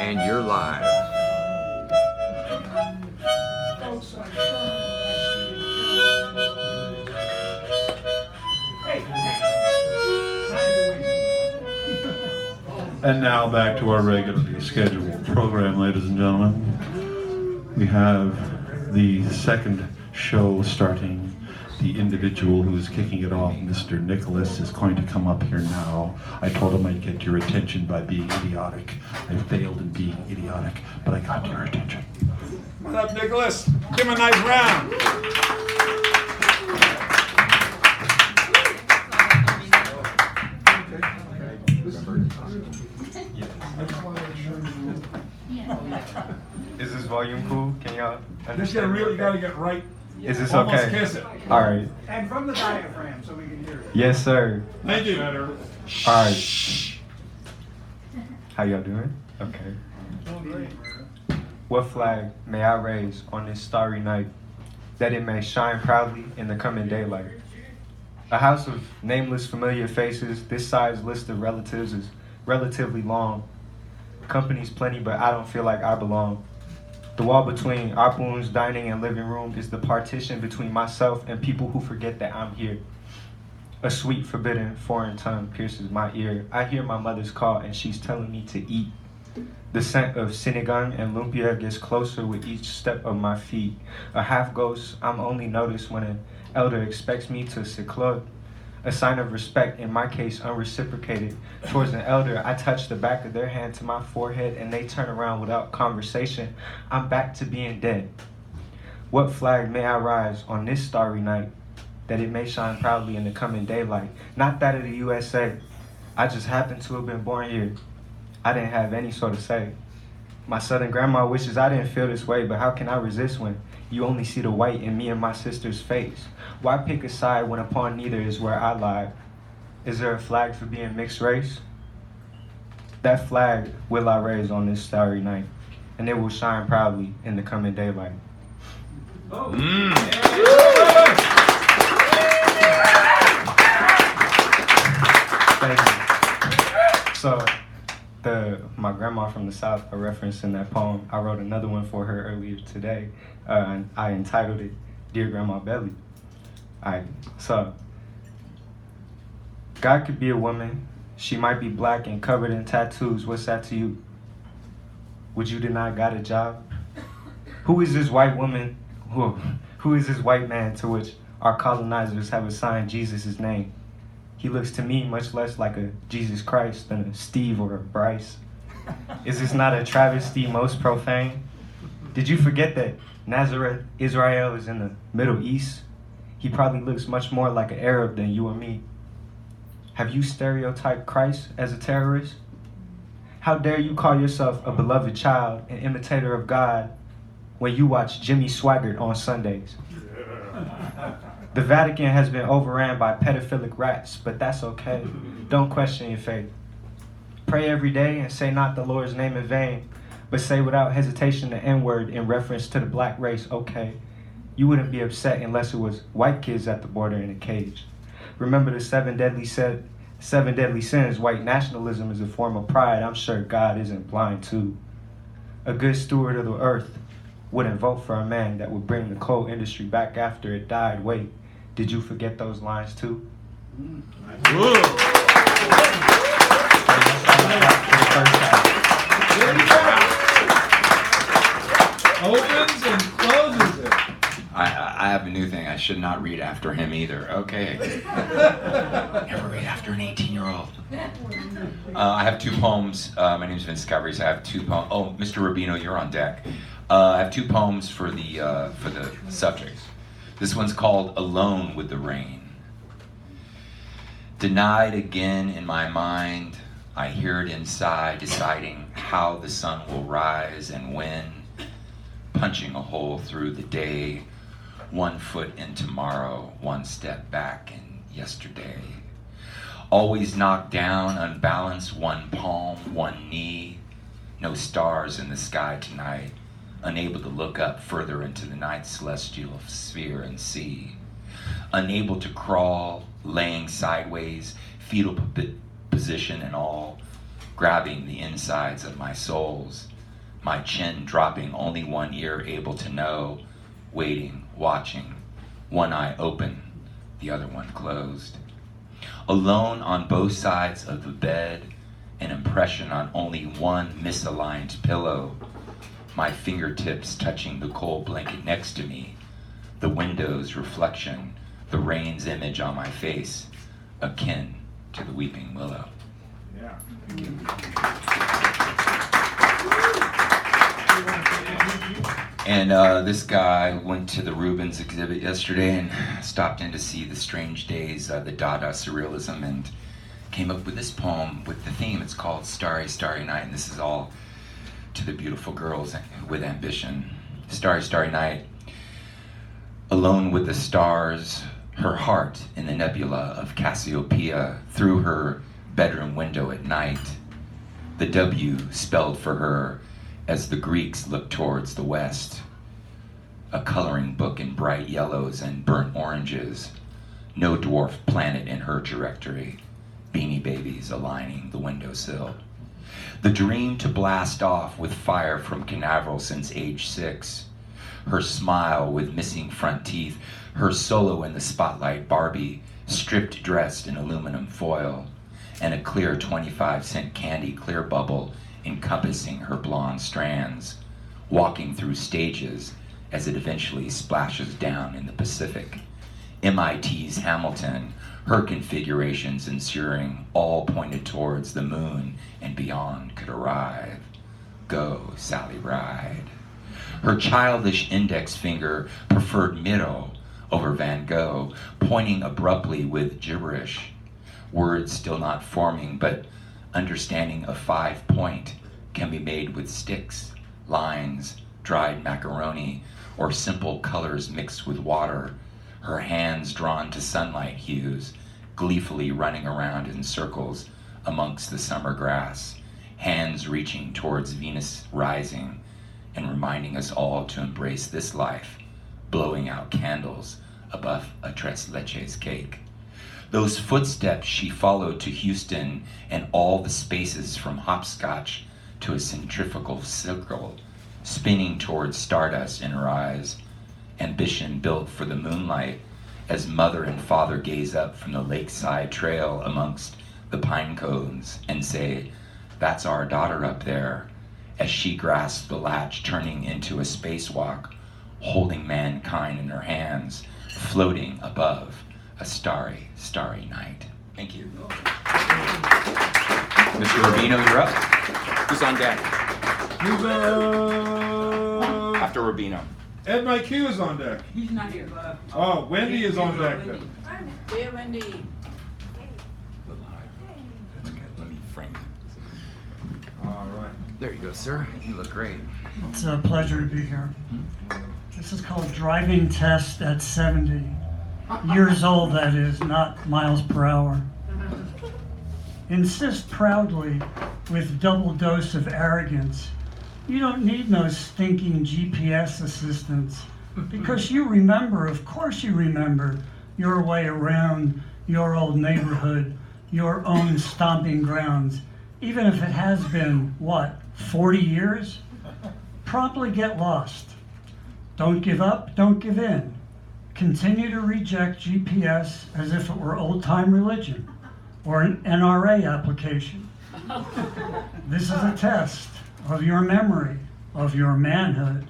And you're live. And now back to our regularly scheduled program, ladies and gentlemen. We have the second show starting. The individual who is kicking it off, Mr. Nicholas, is going to come up here now. I told him I'd get your attention by being idiotic. I failed in being idiotic, but I got your attention. Come on up, Nicholas. Give him a nice round. Is this volume cool? Can y'all Just understand? you gotta get right. Is this Almost okay? kiss it. All right. And from the diaphragm so we can hear it. Yes, sir. Thank you. All right. How y'all doing? Okay. What flag may I raise on this starry night, that it may shine proudly in the coming daylight? A house of nameless familiar faces, this size list of relatives is relatively long. Company's plenty, but I don't feel like I belong. The wall between Apun's dining and living room is the partition between myself and people who forget that I'm here. A sweet, forbidden, foreign tongue pierces my ear. I hear my mother's call and she's telling me to eat. The scent of sinigang and lumpia gets closer with each step of my feet. A half ghost, I'm only noticed when an elder expects me to seclud. A sign of respect, in my case unreciprocated. Towards an elder, I touch the back of their hand to my forehead and they turn around without conversation. I'm back to being dead. What flag may I rise on this starry night, that it may shine proudly in the coming daylight? Not that of the USA. I just happen to have been born here. I didn't have any sort of say. My southern grandma wishes I didn't feel this way, but how can I resist when you only see the white in me and my sister's face? Why pick a side when upon neither is where I lie? Is there a flag for being mixed race? That flag will I raise on this starry night, and it will shine proudly in the coming daylight. Thank you. So, my grandma from the South, I referenced in that poem, I wrote another one for her earlier today. And I entitled it, Dear Grandma Belly. Alright, so, God could be a woman. She might be black and covered in tattoos. What's that to you? Would you deny God a job? Who is this white woman? Who is this white man to which our colonizers have assigned Jesus' name? He looks to me much less like a Jesus Christ than a Steve or a Bryce. Is this not a travesty most profane? Did you forget that Nazareth, Israel, is in the Middle East? He probably looks much more like an Arab than you or me. Have you stereotyped Christ as a terrorist? How dare you call yourself a beloved child, an imitator of God, when you watch Jimmy Swaggart on Sundays? The Vatican has been overran by pedophilic rats, but that's okay. Don't question your faith. Pray every day and say not the Lord's name in vain, but say without hesitation the N-word in reference to the black race, okay. You wouldn't be upset unless it was white kids at the border in a cage. Remember the seven deadly sins. White nationalism is a form of pride. I'm sure God isn't blind too. A good steward of the earth wouldn't vote for a man that would bring the coal industry back after it died. Wait, did you forget those lines too? Opens and closes it. I have a new thing. I should not read after him either. Okay. Never read after an 18-year-old. I have two poems. My name is Vince Cavries. I have two poems. Oh, Mr. Rubino, you're on deck. I have two poems for the subjects. This one's called Alone with the Rain. Denied again in my mind, I hear it inside, deciding how the sun will rise and when, punching a hole through the day, 1 foot in tomorrow, 1 step back in yesterday. Always knocked down, unbalanced, 1 palm, 1 knee, no stars in the sky tonight, unable to look up further into the night celestial sphere and see, unable to crawl, laying sideways, fetal position and all, grabbing the insides of my soles, my chin dropping, only one ear able to know, waiting, watching, one eye open, the other one closed. Alone on both sides of the bed, an impression on only one misaligned pillow, my fingertips touching the cold blanket next to me, the window's reflection, the rain's image on my face, akin to the weeping willow. Yeah. And this guy went to the Rubens exhibit yesterday and stopped in to see the Strange Days, the Dada Surrealism, and came up with this poem with the theme. It's called Starry, Starry Night, and this is all to the beautiful girls with ambition. Starry, Starry Night, alone with the stars, her heart in the nebula of Cassiopeia, through her bedroom window at night, the W spelled for her as the Greeks looked towards the west, a coloring book in bright yellows and burnt oranges, no dwarf planet in her directory, beanie babies aligning the windowsill. The dream to blast off with fire from Canaveral since age 6, her smile with missing front teeth, her solo in the spotlight Barbie, stripped dressed in aluminum foil, and a clear 25-cent candy clear bubble encompassing her blonde strands, walking through stages as it eventually splashes down in the Pacific. MIT's Hamilton, her configurations ensuring all pointed towards the moon and beyond could arrive. Go, Sally Ride. Her childish index finger preferred Miro over Van Gogh, pointing abruptly with gibberish. Words still not forming, but understanding a 5-point can be made with sticks, lines, dried macaroni, or simple colors mixed with water. Her hands drawn to sunlight hues, gleefully running around in circles amongst the summer grass, hands reaching towards Venus rising and reminding us all to embrace this life, blowing out candles above a tres leches cake. Those footsteps she followed to Houston and all the spaces from hopscotch to a centrifugal circle, spinning towards stardust in her eyes, ambition built for the moonlight as mother and father gaze up from the lakeside trail amongst the pine cones and say, "That's our daughter up there," as she grasps the latch, turning into a spacewalk, holding mankind in her hands, floating above a starry, starry night. Thank you. Mr. Rubino, you're up. Who's on deck? After Rubino. Ed Mike Q is on deck. He's not here. Oh, Wendy is on deck then. Dear Wendy. That's good. Let me frame it. All right. There you go, sir. You look great. It's a pleasure to be here. This is called Driving Test at 70. Years old, that is, not miles per hour. Insist proudly with double dose of arrogance. You don't need no stinking GPS assistance because you remember, of course you remember, your way around your old neighborhood, your own stomping grounds, even if it has been, 40 years? Promptly get lost. Don't give up, don't give in. Continue to reject GPS as if it were old-time religion or an NRA application. This is a test of your memory, of your manhood.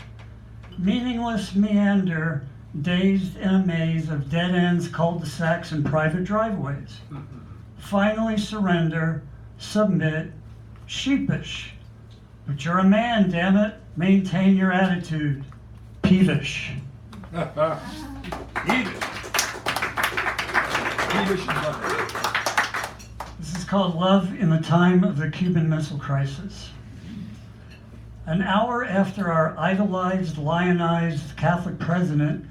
Meaningless meander, dazed in a maze of dead ends, cul-de-sacs, and private driveways. Finally surrender, submit, sheepish. But you're a man, damn it. Maintain your attitude. Peevish. This is called Love in the Time of the Cuban Missile Crisis. An hour after our idolized, lionized Catholic president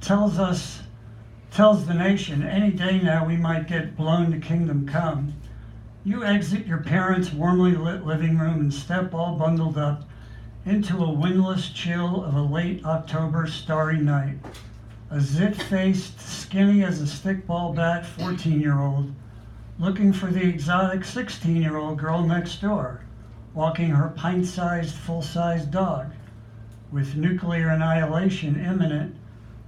tells the nation, any day now we might get blown to kingdom come, you exit your parents' warmly lit living room and step all bundled up into a windless chill of a late October starry night. A zit-faced, skinny as a stickball bat 14-year-old looking for the exotic 16-year-old girl next door, walking her pint-sized, full-sized dog. With nuclear annihilation imminent,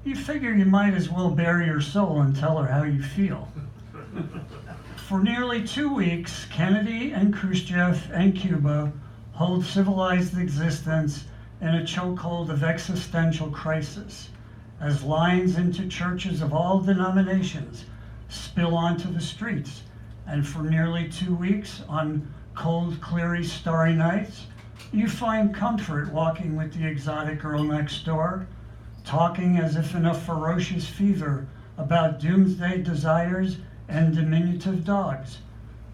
you figure you might as well bare your soul and tell her how you feel. For nearly 2 weeks, Kennedy and Khrushchev and Cuba hold civilized existence in a chokehold of existential crisis, as lines into churches of all denominations spill onto the streets. And for nearly 2 weeks, on cold, clear, starry nights, you find comfort walking with the exotic girl next door, talking as if in a ferocious fever about doomsday desires and diminutive dogs,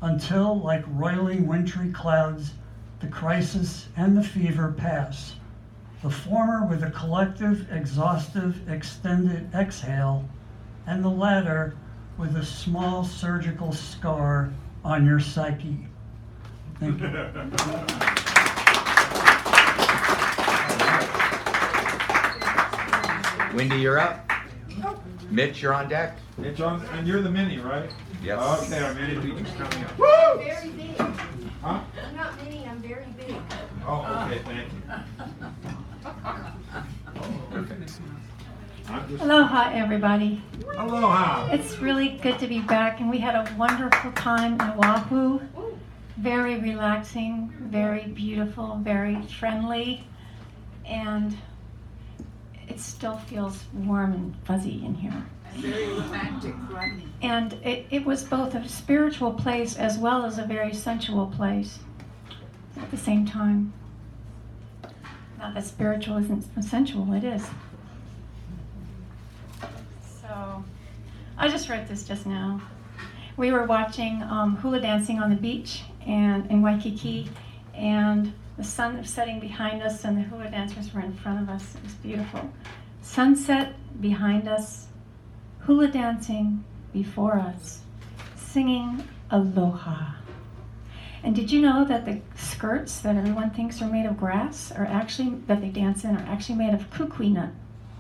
until, like roiling wintry clouds, the crisis and the fever pass, the former with a collective, exhaustive, extended exhale, and the latter with a small surgical scar on your psyche. Thank you. Wendy, you're up. Mitch, you're on deck. Hey, John, and you're the mini, right? Yes. Okay, our mini teacher's coming up. I'm very big. Huh? I'm not mini, I'm very big. Oh, okay, thank you. I'm just, Aloha, everybody. aloha. It's really good to be back, and we had a wonderful time in Oahu. Very relaxing, very beautiful, very friendly, and it still feels warm and fuzzy in here. Very romantic, right? And it was both a spiritual place as well as a very sensual place at the same time. Not that spiritual isn't sensual, it is. So, I just wrote this just now. We were watching hula dancing on the beach and in Waikiki, and the sun was setting behind us and the hula dancers were in front of us. It was beautiful. Sunset behind us, hula dancing before us, singing aloha. And did you know that the skirts that everyone thinks are made of grass are actually, that they dance in, are actually made of kukui nut,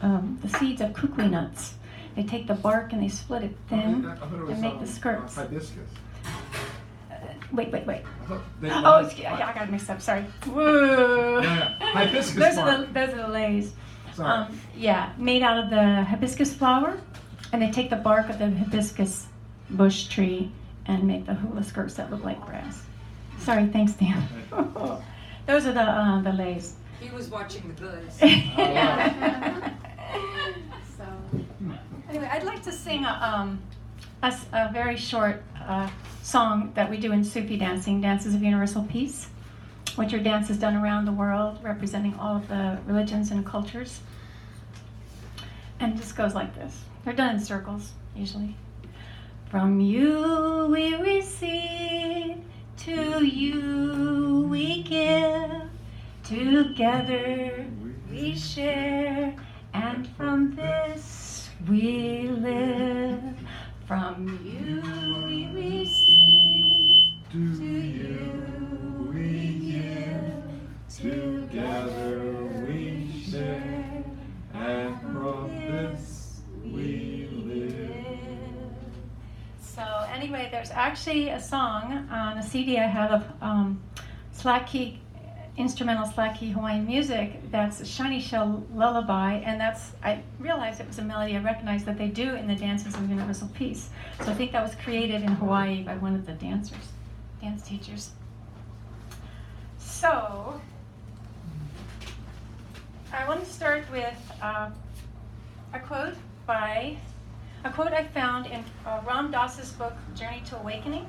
the seeds of kukui nuts. They take the bark and they split it thin and make the skirts. Hibiscus. Wait. I thought they Oh, yeah, I got mixed up, sorry. Whoa. Yeah, hibiscus Those bark. are the leis. Sorry. Yeah, made out of the hibiscus flower, and they take the bark of the hibiscus bush tree and make the hula skirts that look like grass. Sorry, thanks, Dan. Those are the leis. He was watching the goods. So, anyway, I'd like to sing a very short song that we do in Sufi dancing, Dances of Universal Peace, which are dances done around the world representing all of the religions and cultures. And it just goes like this. They're done in circles, usually. From you we receive, to you we give, together we share, and from this we live. From you we receive, to you we give, Together we share, and from this we live. So anyway, there's actually a song on a CD I have of slack key, instrumental slack key Hawaiian music that's a Shiny Shell Lullaby, and that's, I realized it was a melody I recognized that they do in the Dances of Universal Peace. So I think that was created in Hawaii by one of the dance teachers. So, I want to start with a quote I found in Ram Dass's book, Journey to Awakening,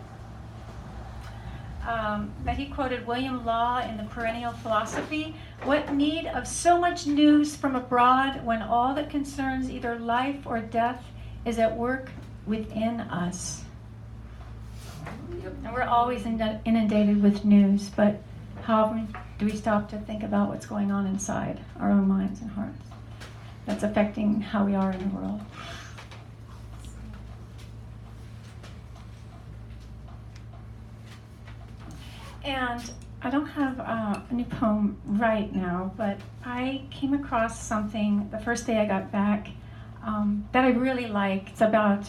that he quoted William Law in The Perennial Philosophy. What need of so much news from abroad when all that concerns either life or death is at work within us? And we're always inundated with news, but how often do we stop to think about what's going on inside our own minds and hearts that's affecting how we are in the world? And I don't have a new poem right now, but I came across something the first day I got back that I really like. It's about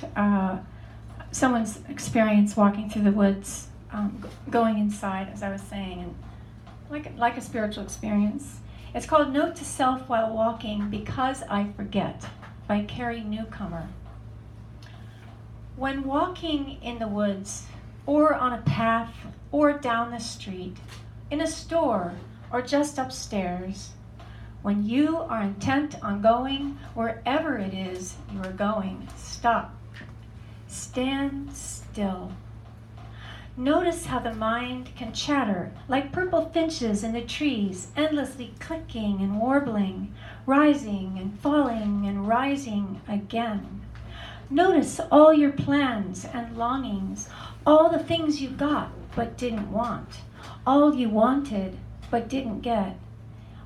someone's experience walking through the woods, going inside, as I was saying, and like a spiritual experience. It's called Note to Self While Walking Because I Forget by Carrie Newcomer. When walking in the woods, or on a path, or down the street, in a store, or just upstairs, when you are intent on going wherever it is you are going, stop. Stand still. Notice how the mind can chatter like purple finches in the trees, endlessly clicking and warbling, rising and falling and rising again. Notice all your plans and longings, all the things you got but didn't want, all you wanted but didn't get,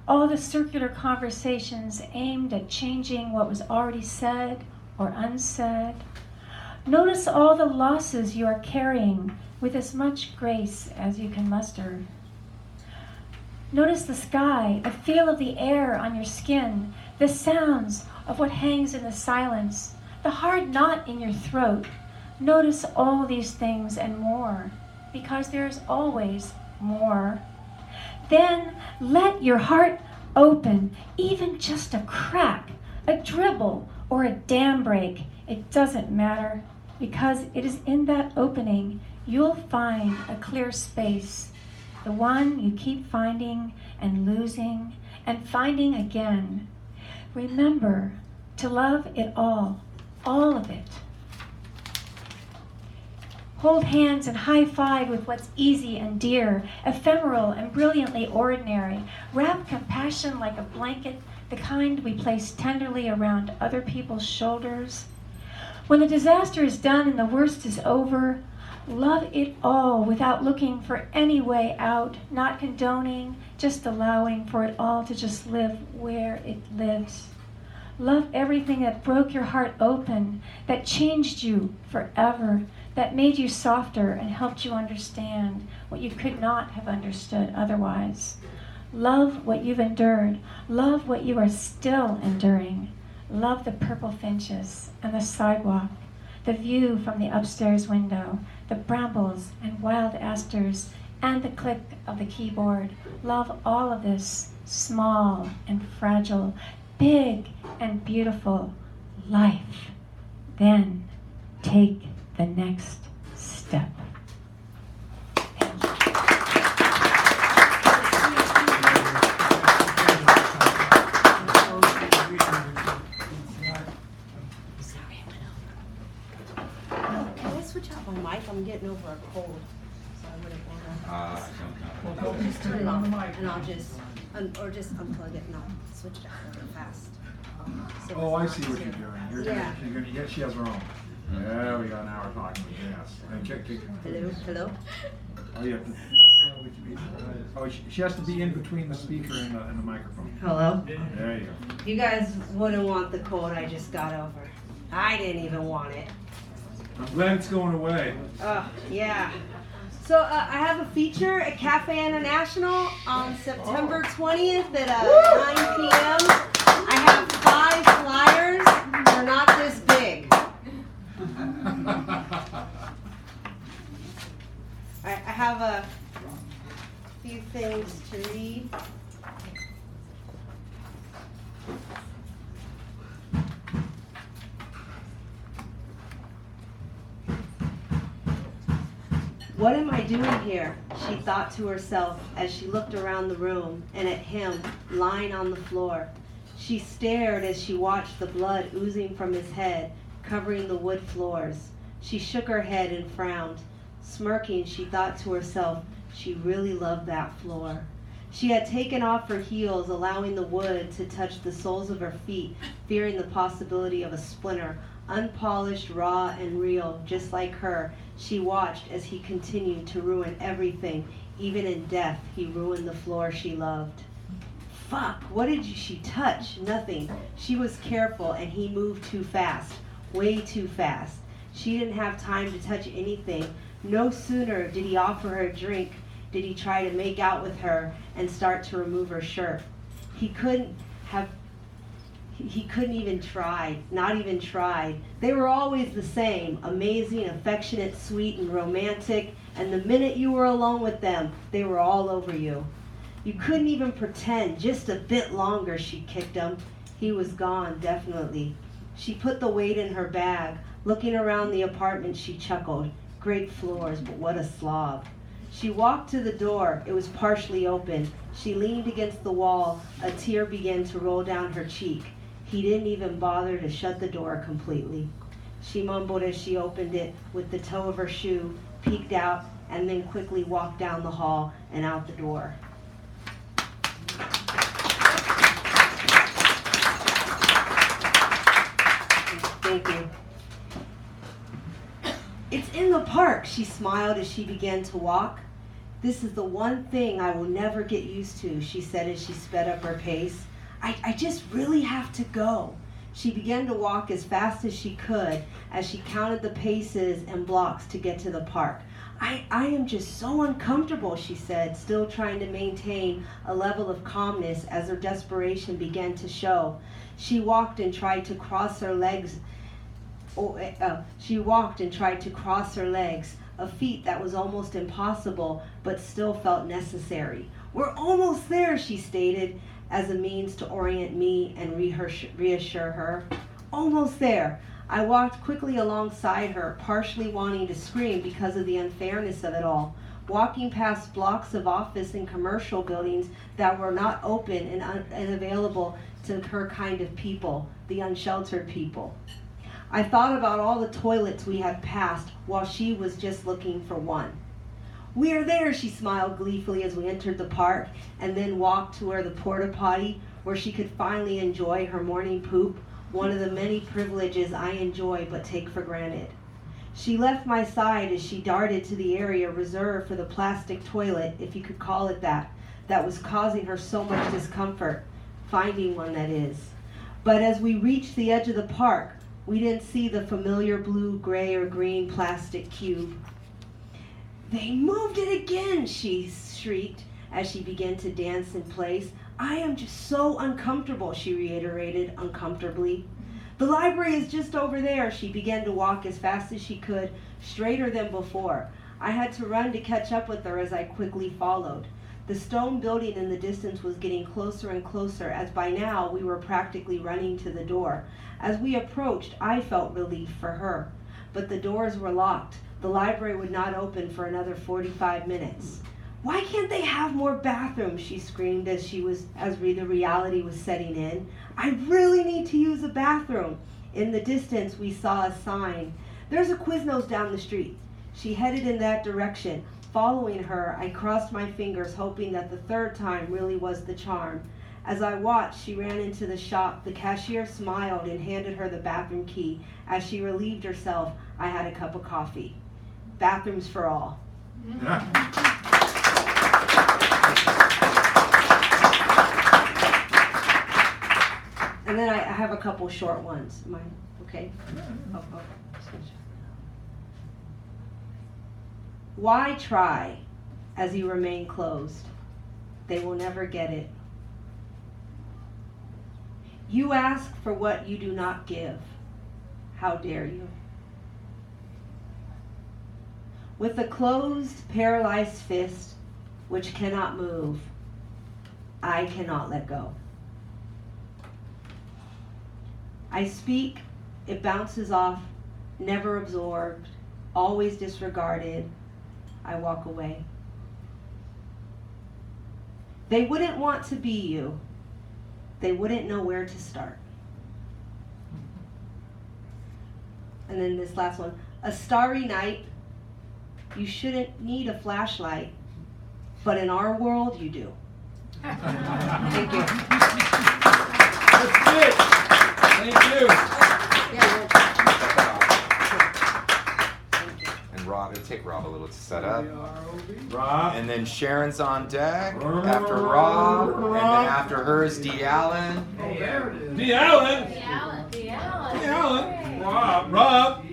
all the circular conversations aimed at changing what was already said or unsaid. Notice all the losses you are carrying with as much grace as you can muster. Notice the sky, the feel of the air on your skin, the sounds of what hangs in the silence, the hard knot in your throat. Notice all these things and more, because there's always more. Then let your heart open, even just a crack, a dribble, or a dam break. It doesn't matter, because it is in that opening you'll find a clear space, the one you keep finding and losing and finding again. Remember to love it all of it. Hold hands and high-five with what's easy and dear, ephemeral and brilliantly ordinary. Wrap compassion like a blanket, the kind we place tenderly around other people's shoulders. When the disaster is done and the worst is over, love it all without looking for any way out, not condoning, just allowing for it all to just live where it lives. Love everything that broke your heart open, that changed you forever, that made you softer and helped you understand what you could not have understood otherwise. Love what you've endured. Love what you are still enduring. Love the purple finches and the sidewalk, the view from the upstairs window, the brambles and wild asters, and the click of the keyboard. Love all of this, small and fragile, big and beautiful life. Then take the next step. Thank you. Can I switch out my mic? I'm getting over a cold, so I wouldn't want to. Just turn it off, and I'll just, or just unplug it and I'll switch it out really fast. So Oh, I it's see not what too- you're doing. Yeah. You're gonna get, she has her own. There we go, now we're talking with Jess. And kick. Hello? Oh, yeah. Oh, she has to be in between the speaker and the microphone. Hello? There you go. You guys wouldn't want the cold I just got over. I didn't even want it. I'm glad it's going away. Oh, yeah. So I have a feature at Cafe International on September 20th at 9 p.m. I have 5 flyers. They're not this big. I have a few things to read. What am I doing here? She thought to herself as she looked around the room and at him lying on the floor. She stared as she watched the blood oozing from his head, covering the wood floors. She shook her head and frowned. Smirking, she thought to herself, she really loved that floor. She had taken off her heels, allowing the wood to touch the soles of her feet, fearing the possibility of a splinter. Unpolished, raw, and real, just like her, she watched as he continued to ruin everything. Even in death, he ruined the floor she loved. Fuck, what did she touch? Nothing. She was careful, and he moved too fast. Way too fast. She didn't have time to touch anything. No sooner did he offer her a drink, did he try to make out with her and start to remove her shirt. He couldn't have He couldn't even try, not even try. They were always the same, amazing, affectionate, sweet, and romantic, and the minute you were alone with them, they were all over you. You couldn't even pretend, just a bit longer, she kicked him. He was gone, definitely. She put the weight in her bag. Looking around the apartment, she chuckled. Great floors, but what a slob. She walked to the door. It was partially open. She leaned against the wall. A tear began to roll down her cheek. He didn't even bother to shut the door completely. She mumbled as she opened it with the toe of her shoe, peeked out, and then quickly walked down the hall and out the door. Thank you. It's in the park, she smiled as she began to walk. This is the one thing I will never get used to, she said as she sped up her pace. I just really have to go. She began to walk as fast as she could as she counted the paces and blocks to get to the park. I am just so uncomfortable, she said, still trying to maintain a level of calmness as her desperation began to show. She walked and tried to cross her legs. A feat that was almost impossible, but still felt necessary. We're almost there, she stated, as a means to orient me and reassure her. Almost there. I walked quickly alongside her, partially wanting to scream because of the unfairness of it all. Walking past blocks of office and commercial buildings that were not open and available to her kind of people, the unsheltered people. I thought about all the toilets we had passed while she was just looking for one. We are there, she smiled gleefully as we entered the park and then walked to where the porta potty, where she could finally enjoy her morning poop, one of the many privileges I enjoy but take for granted. She left my side as she darted to the area reserved for the plastic toilet, if you could call it that was causing her so much discomfort, finding one that is. But as we reached the edge of the park, we didn't see the familiar blue, gray, or green plastic cube. They moved it again, she shrieked as she began to dance in place. I am just so uncomfortable, she reiterated uncomfortably. The library is just over there. She began to walk as fast as she could, straighter than before. I had to run to catch up with her as I quickly followed. The stone building in the distance was getting closer and closer, as by now we were practically running to the door. As we approached, I felt relief for her. But the doors were locked. The library would not open for another 45 minutes. Why can't they have more bathrooms? She screamed as the reality was setting in. I really need to use a bathroom. In the distance, we saw a sign. There's a Quiznos down the street. She headed in that direction. Following her, I crossed my fingers, hoping that the third time really was the charm. As I watched, she ran into the shop. The cashier smiled and handed her the bathroom key. As she relieved herself, I had a cup of coffee. Bathrooms for all. And then I have a couple short ones. Am I okay? Oh. Why try as you remain closed? They will never get it. You ask for what you do not give. How dare you? With a closed, paralyzed fist, which cannot move, I cannot let go. I speak, it bounces off, never absorbed, always disregarded. I walk away. They wouldn't want to be you. They wouldn't know where to start. And then this last one. A starry night, you shouldn't need a flashlight, but in our world, you do. Thank you. That's it. Thank you. And Rob, it'll take Rob a little to set up. Rob. And then Sharon's on deck after Rob. And then after her is Dee Allen. D. Allen. D. Allen. D. Allen. Rob.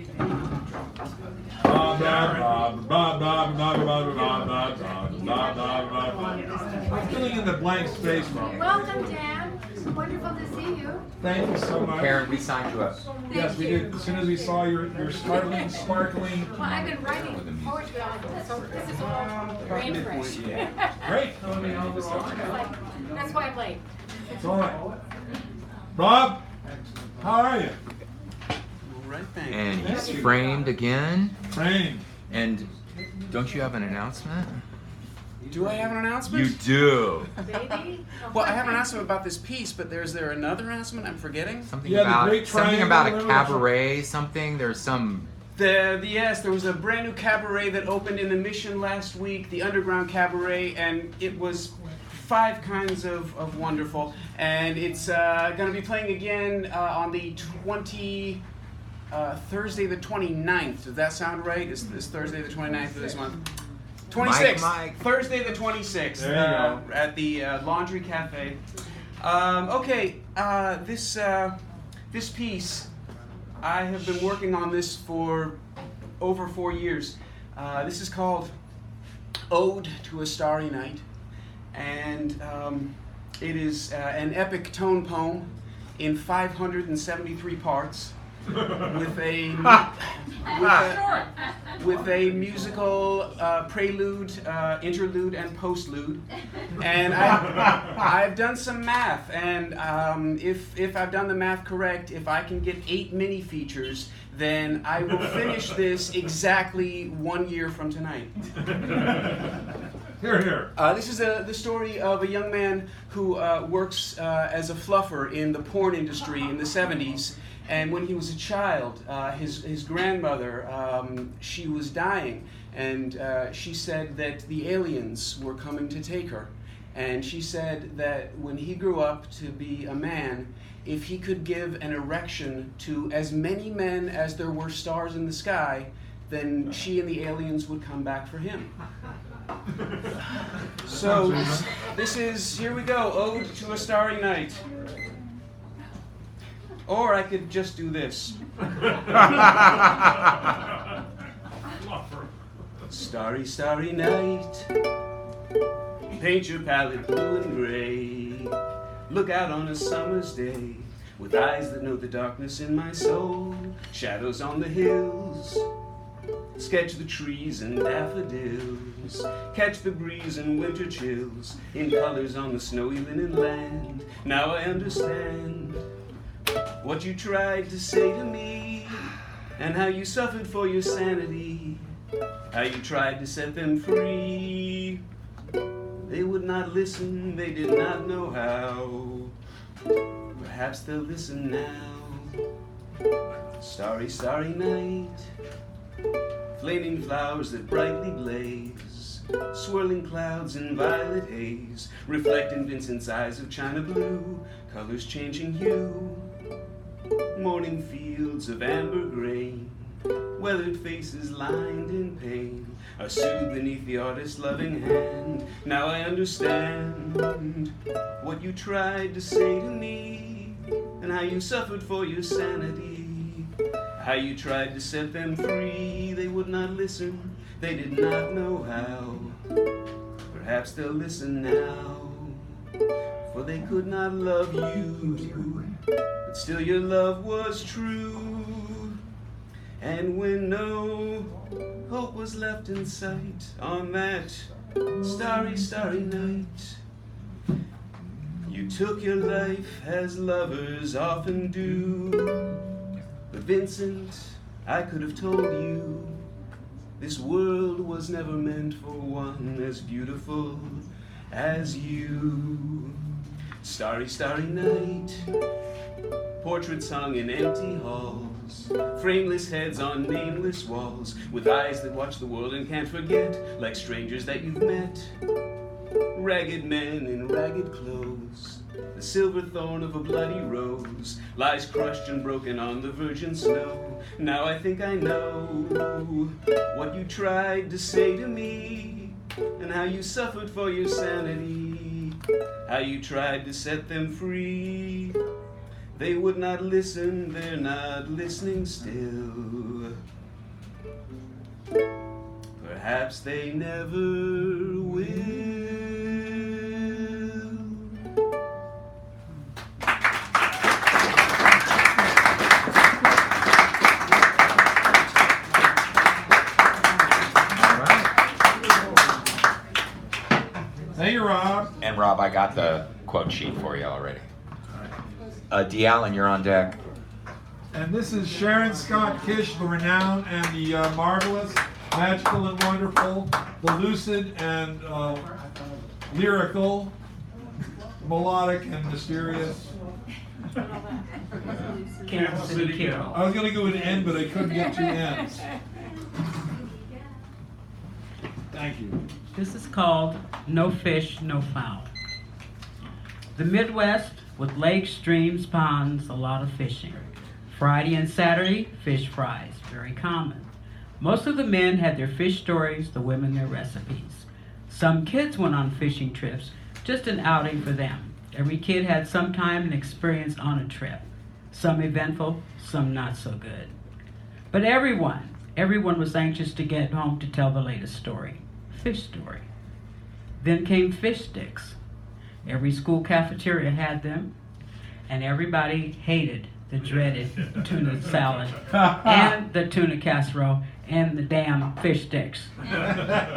I'm filling in the blank space, Rob. Welcome, Dan. It's wonderful to see you. Thank you so much. Karen, we signed you up. Yes, we did. As soon as we saw your startling, sparkling. Well, I've been writing poetry all day, so this is all brain fresh. Great. That's why I'm late. It's all right. Rob, how are you? And he's framed again. Framed. And don't you have an announcement? Do I have an announcement? You do. Baby? Well, I have an announcement about this piece, but is there another announcement I'm forgetting? Something Yeah, the about Great something Triangle, about a remember? cabaret. Something. There's some. Yes, there was a brand new cabaret that opened in the Mission last week, the Underground Cabaret, and it was 5 kinds of wonderful. And it's going to be playing again on the Thursday the 29th. Does that sound right? It's Thursday the 29th of this month. 26th. Mike. Thursday the 26th. There you go. At the Laundry Cafe. This piece, I have been working on this for over 4 years. This is called Ode to a Starry Night, and it is an epic tone poem in 573 parts with a musical prelude, interlude, and postlude. And I've done some math, and if I've done the math correct, if I can get 8 mini features, then I will finish this exactly 1 year from tonight. Here, here. This is the story of a young man who works as a fluffer in the porn industry in the 70s. And when he was a child, his grandmother, she was dying, and she said that the aliens were coming to take her. And she said that when he grew up to be a man, if he could give an erection to as many men as there were stars in the sky, then she and the aliens would come back for him. So this is, here we go, Ode to a Starry Night. Or I could just do this. Starry, starry night. Paint your palette blue and gray. Look out on a summer's day with eyes that know the darkness in my soul. Shadows on the hills. Sketch the trees and daffodils. Catch the breeze and winter chills in colors on the snowy linen land. Now I understand what you tried to say to me, and how you suffered for your sanity, how you tried to set them free. They would not listen, they did not know how. Perhaps they'll listen now. Starry, starry night. Flaming flowers that brightly blaze, swirling clouds in violet haze, reflect in Vincent's eyes of china blue, colors changing hue. Morning fields of amber grain, weathered faces lined in pain, are soothed beneath the artist's loving hand. Now I understand what you tried to say to me, and how you suffered for your sanity, how you tried to set them free. They would not listen, they did not know how. Perhaps they'll listen now, for they could not love you, but still your love was true. And when no hope was left in sight on that starry, starry night, you took your life as lovers often do. But Vincent, I could have told you, this world was never meant for one as beautiful as you. Starry, starry night, portraits hung in empty halls, frameless heads on nameless walls, with eyes that watch the world and can't forget, like strangers that you've met. Ragged men in ragged clothes, the silver thorn of a bloody rose lies crushed and broken on the virgin snow. Now I think I know what you tried to say to me, and how you suffered for your sanity, how you tried to set them free. They would not listen, they're not listening still. Perhaps they never will. And Rob, I got the quote sheet for you already. D. Allen, you're on deck. And this is Sharon Scott Kish, the renowned and the marvelous, magical and wonderful, the lucid and lyrical, melodic and mysterious. Kansas City Kiddo. I was going to go with an N, but I couldn't get two N's. Thank you. This is called No Fish, No Fowl. The Midwest, with lakes, streams, ponds, a lot of fishing. Friday and Saturday, fish fries, very common. Most of the men had their fish stories, the women their recipes. Some kids went on fishing trips, just an outing for them. Every kid had some time and experience on a trip. Some eventful, some not so good. But everyone was anxious to get home to tell the latest story, fish story. Then came fish sticks. Every school cafeteria had them, and everybody hated the dreaded tuna salad and the tuna casserole and the damn fish sticks.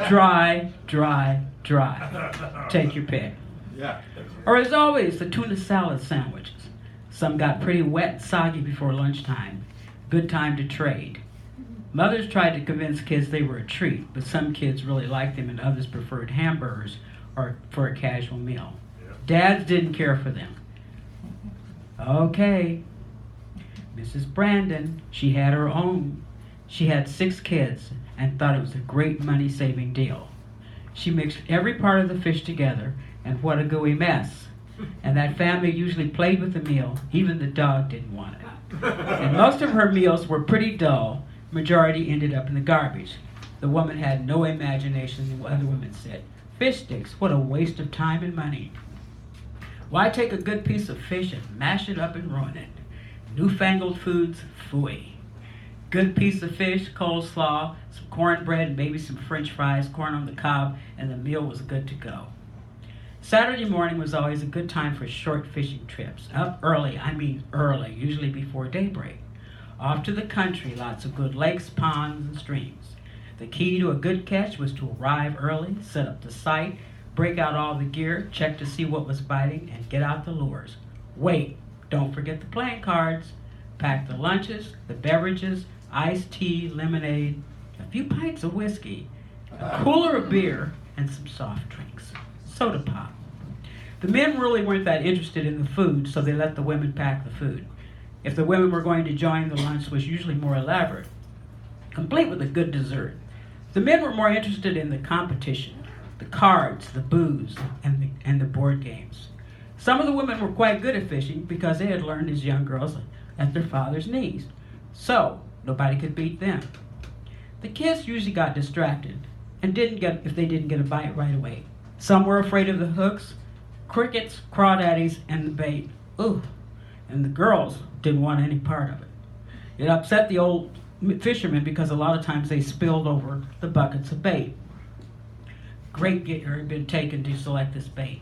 Dry, dry, dry. Take your pick. Yeah. Or as always, the tuna salad sandwiches. Some got pretty wet and soggy before lunchtime. Good time to trade. Mothers tried to convince kids they were a treat, but some kids really liked them and others preferred hamburgers or for a casual meal. Dads didn't care for them. Okay, Mrs. Brandon, she had her own. She had 6 kids and thought it was a great money-saving deal. She mixed every part of the fish together, and what a gooey mess. And that family usually played with the meal. Even the dog didn't want it. And most of her meals were pretty dull. Majority ended up in the garbage. The woman had no imagination, the other women said. Fish sticks, what a waste of time and money. Why take a good piece of fish and mash it up and ruin it? Newfangled foods, phooey. Good piece of fish, coleslaw, some cornbread, and maybe some french fries, corn on the cob, and the meal was good to go. Saturday morning was always a good time for short fishing trips. Up early, I mean early, usually before daybreak. Off to the country, lots of good lakes, ponds, and streams. The key to a good catch was to arrive early, set up the site, break out all the gear, check to see what was biting, and get out the lures. Wait, don't forget the playing cards. Pack the lunches, the beverages, iced tea, lemonade, a few pints of whiskey, a cooler of beer, and some soft drinks. Soda pop. The men really weren't that interested in the food, so they let the women pack the food. If the women were going to join, the lunch was usually more elaborate, complete with a good dessert. The men were more interested in the competition, the cards, the booze, and the board games. Some of the women were quite good at fishing because they had learned as young girls at their father's knees. So, nobody could beat them. The kids usually got distracted and if they didn't get a bite right away. Some were afraid of the hooks, crickets, crawdaddies, and the bait. Ooh, and the girls didn't want any part of it. It upset the old fishermen because a lot of times they spilled over the buckets of bait. Great care had been taken to select this bait.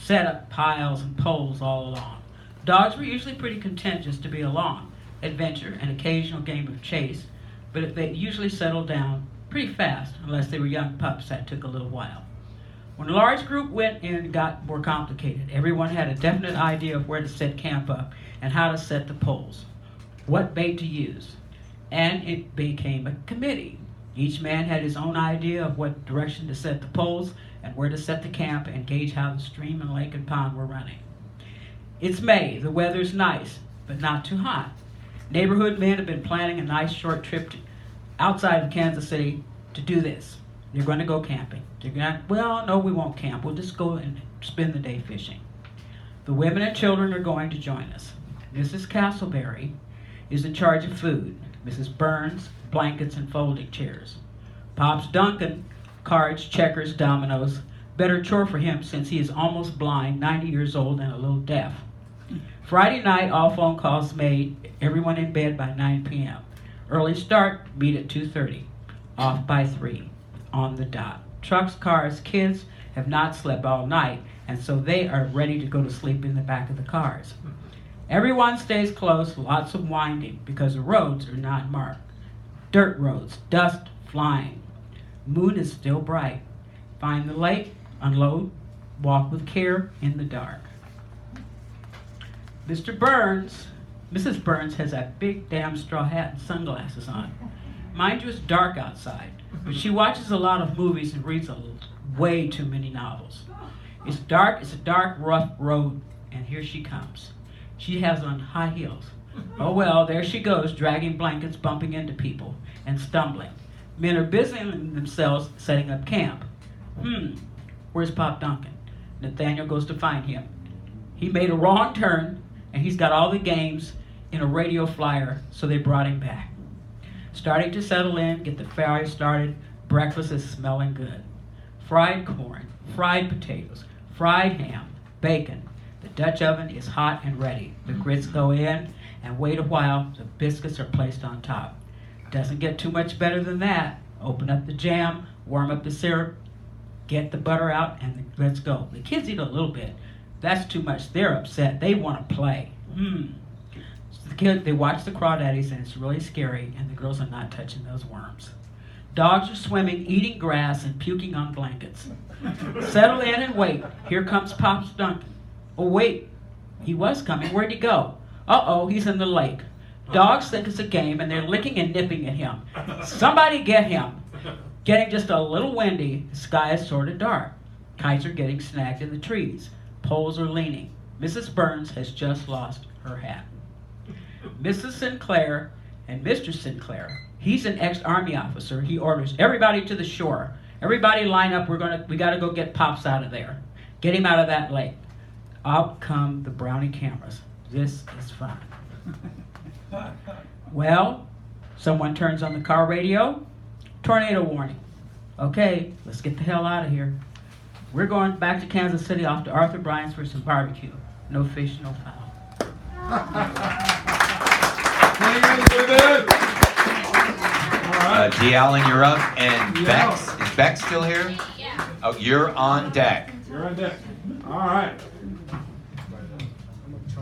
Set up piles and poles all along. Dogs were usually pretty content just to be along, adventure, an occasional game of chase, but they usually settled down pretty fast, unless they were young pups. That took a little while. When a large group went in, it got more complicated. Everyone had a definite idea of where to set camp up and how to set the poles, what bait to use, and it became a committee. Each man had his own idea of what direction to set the poles and where to set the camp and gauge how the stream and lake and pond were running. It's May, the weather's nice, but not too hot. Neighborhood men have been planning a nice short trip outside of Kansas City to do this. They're going to go camping. Well, no, we won't camp. We'll just go and spend the day fishing. The women and children are going to join us. Mrs. Castleberry is in charge of food. Mrs. Burns, blankets and folding chairs. Pops Duncan, cards, checkers, dominoes. Better chore for him since he is almost blind, 90 years old, and a little deaf. Friday night, all phone calls made, everyone in bed by 9 p.m. Early start, meet at 2:30. Off by 3, on the dot. Trucks, cars, kids have not slept all night, and so they are ready to go to sleep in the back of the cars. Everyone stays close, lots of winding, because the roads are not marked. Dirt roads, dust flying. Moon is still bright. Find the lake, unload, Walk with care in the dark. Mr. Burns, Mrs. Burns has that big damn straw hat and sunglasses on. Mind you, it's dark outside, but she watches a lot of movies and reads way too many novels. It's a dark, rough road, and here she comes. She has on high heels. Oh well, there she goes, dragging blankets, bumping into people, and stumbling. Men are busying themselves setting up camp. Where's Pop Duncan? Nathaniel goes to find him. He made a wrong turn, and he's got all the games in a radio flyer, so they brought him back. Starting to settle in, get the fire started, breakfast is smelling good. Fried corn, fried potatoes, fried ham, bacon. The Dutch oven is hot and ready. The grits go in, and wait a while, the biscuits are placed on top. Doesn't get too much better than that. Open up the jam, warm up the syrup, get the butter out, and let's go. The kids eat a little bit. That's too much. They're upset. They want to play. So the kids, they watch the crawdaddies, and it's really scary, and the girls are not touching those worms. Dogs are swimming, eating grass, and puking on blankets. Settle in and wait. Here comes Pops Duncan. Oh, wait. He was coming. Where'd he go? Uh-oh, he's in the lake. Dogs think it's a game, and they're licking and nipping at him. Somebody get him. Getting just a little windy, the sky is sort of dark. Kites are getting snagged in the trees. Poles are leaning. Mrs. Burns has just lost her hat. Mrs. Sinclair and Mr. Sinclair, he's an ex-army officer. He orders everybody to the shore. Everybody line up. We got to go get Pops out of there. Get him out of that lake. Out come the Brownie cameras. This is fun. Well, someone turns on the car radio. Tornado warning. Okay, let's get the hell out of here. We're going back to Kansas City off to Arthur Bryant's for some barbecue. No fish, no fowl. D. Allen, you're up. And Bex, is Bex still here? Yeah. Oh, you're on deck. You're on deck. All right.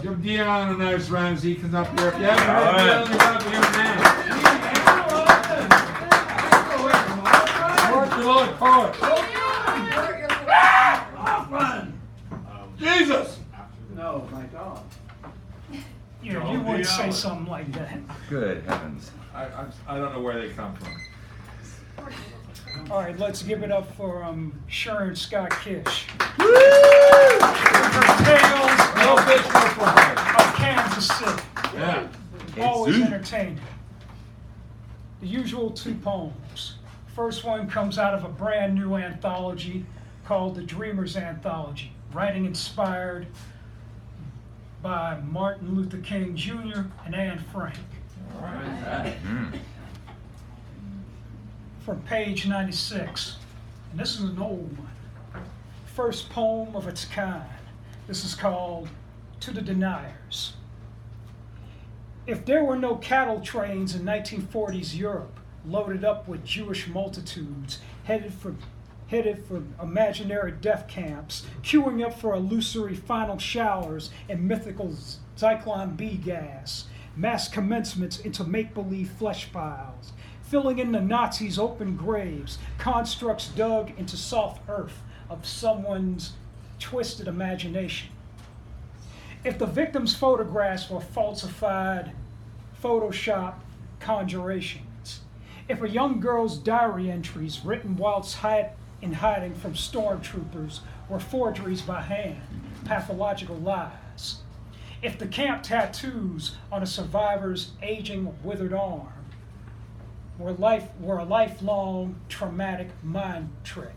Give Dion a nice round as he comes up here. If you haven't heard Dion, he's up here now. Forward, you look forward. Jesus! No, my dog. Yeah, you wouldn't say something like that. Good heavens. I don't know where they come from. All right, let's give it up for Sharon Scott Kish. Woo! Her tales No fish, no fry. of Kansas City. Yeah. Always entertaining. The usual two poems. First one comes out of a brand new anthology called the Dreamers Anthology, writing inspired by Martin Luther King Jr. and Anne Frank. All right. From page 96, and this is an old one. First poem of its kind. This is called To the Deniers. If there were no cattle trains in 1940s Europe, loaded up with Jewish multitudes, headed for imaginary death camps, queuing up for illusory final showers and mythical Zyklon B gas, mass commencements into make-believe flesh piles, filling in the Nazis' open graves, constructs dug into soft earth of someone's twisted imagination. If the victims' photographs were falsified, Photoshop conjurations, if a young girl's diary entries written whilst in hiding from stormtroopers were forgeries by hand, pathological lies, if the camp tattoos on a survivor's aging, withered arm were a lifelong traumatic mind trick,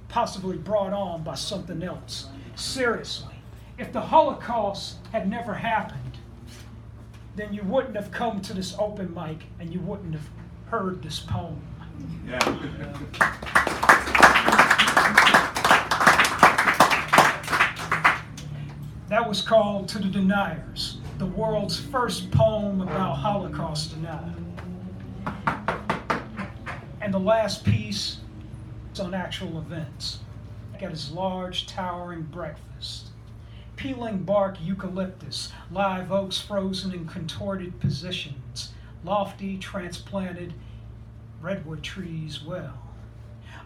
possibly brought on by something else. Seriously, if the Holocaust had never happened, then you wouldn't have come to this open mic and you wouldn't have heard this poem. Yeah. That was called To the Deniers, the world's first poem about Holocaust denial. And the last piece is on actual events. At his large, towering breakfast. Peeling bark eucalyptus, live oaks frozen in contorted positions, lofty, transplanted redwood trees well.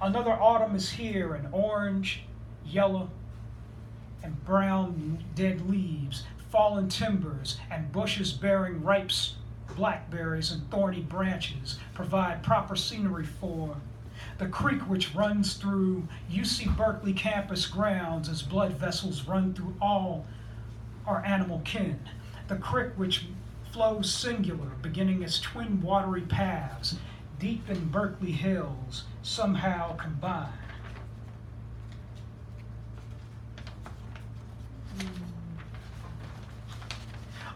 Another autumn is here, an orange, yellow, and brown dead leaves, fallen timbers, and bushes bearing ripe blackberries and thorny branches provide proper scenery for the creek which runs through UC Berkeley campus grounds as blood vessels run through all our animal kin. The creek which flows singular, beginning as twin watery paths, deep in Berkeley hills, somehow combine.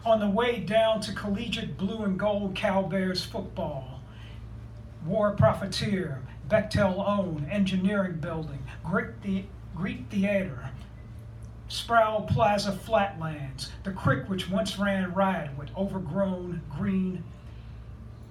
On the way down to collegiate blue and gold Cowbears football, War Profiteer, Bechtel Own Engineering Building, Greek Theater, Sproul Plaza Flatlands, the creek which once ran riot with overgrown green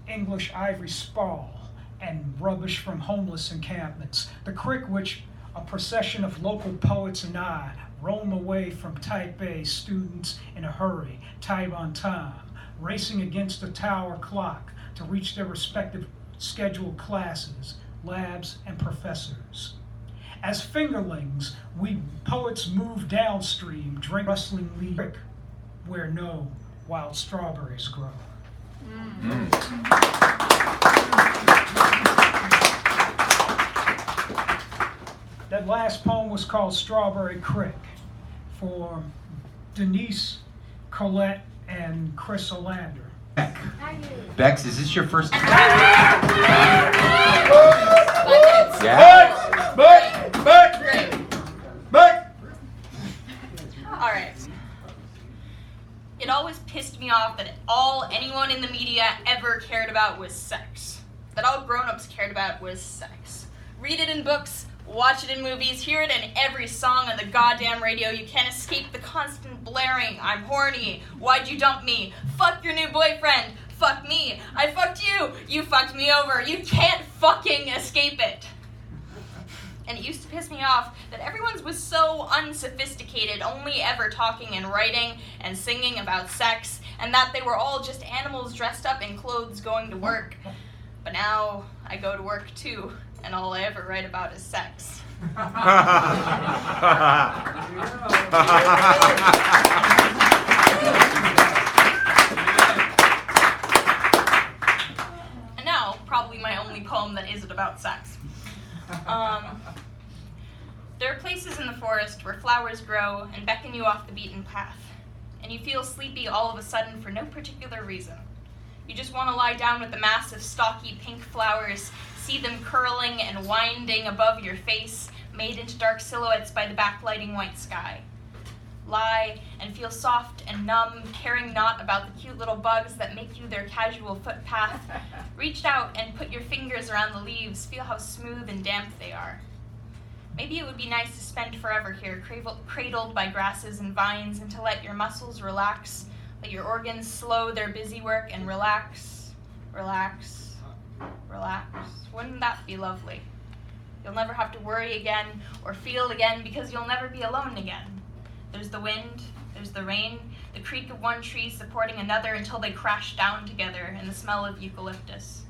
English ivory spall and rubbish from homeless encampments, the creek which a procession of local poets and I roam away from Type A students in a hurry, time on time, racing against the tower clock to reach their respective scheduled classes, labs, and professors. As fingerlings, we poets move downstream, drink rustling leaf where no wild strawberries grow. That last poem was called Strawberry Creek for Denise, Colette, and Chris Olander. Bex, is this your first time? Yeah. Back. All right. It always pissed me off that all anyone in the media ever cared about was sex. That all grown-ups cared about was sex. Read it in books, watch it in movies, hear it in every song on the goddamn radio. You can't escape the constant blaring. I'm horny. Why'd you dump me? Fuck your new boyfriend. Fuck me. I fucked you. You fucked me over. You can't fucking escape it. And it used to piss me off that everyone's was so unsophisticated, only ever talking and writing and singing about sex, and that they were all just animals dressed up in clothes going to work. But now I go to work too, and all I ever write about is sex. And now, probably my only poem that isn't about sex. There are places in the forest where flowers grow and beckon you off the beaten path, and you feel sleepy all of a sudden for no particular reason. You just want to lie down with the massive, stocky pink flowers, see them curling and winding above your face, made into dark silhouettes by the backlighting white sky. Lie and feel soft and numb, caring not about the cute little bugs that make you their casual footpath. Reach out and put your fingers around the leaves, feel how smooth and damp they are. Maybe it would be nice to spend forever here, cradled by grasses and vines, and to let your muscles relax, let your organs slow their busy work and relax, relax, relax. Wouldn't that be lovely? You'll never have to worry again or feel again because you'll never be alone again. There's the wind, there's the rain, the creak of one tree supporting another until they crash down together, and the smell of eucalyptus.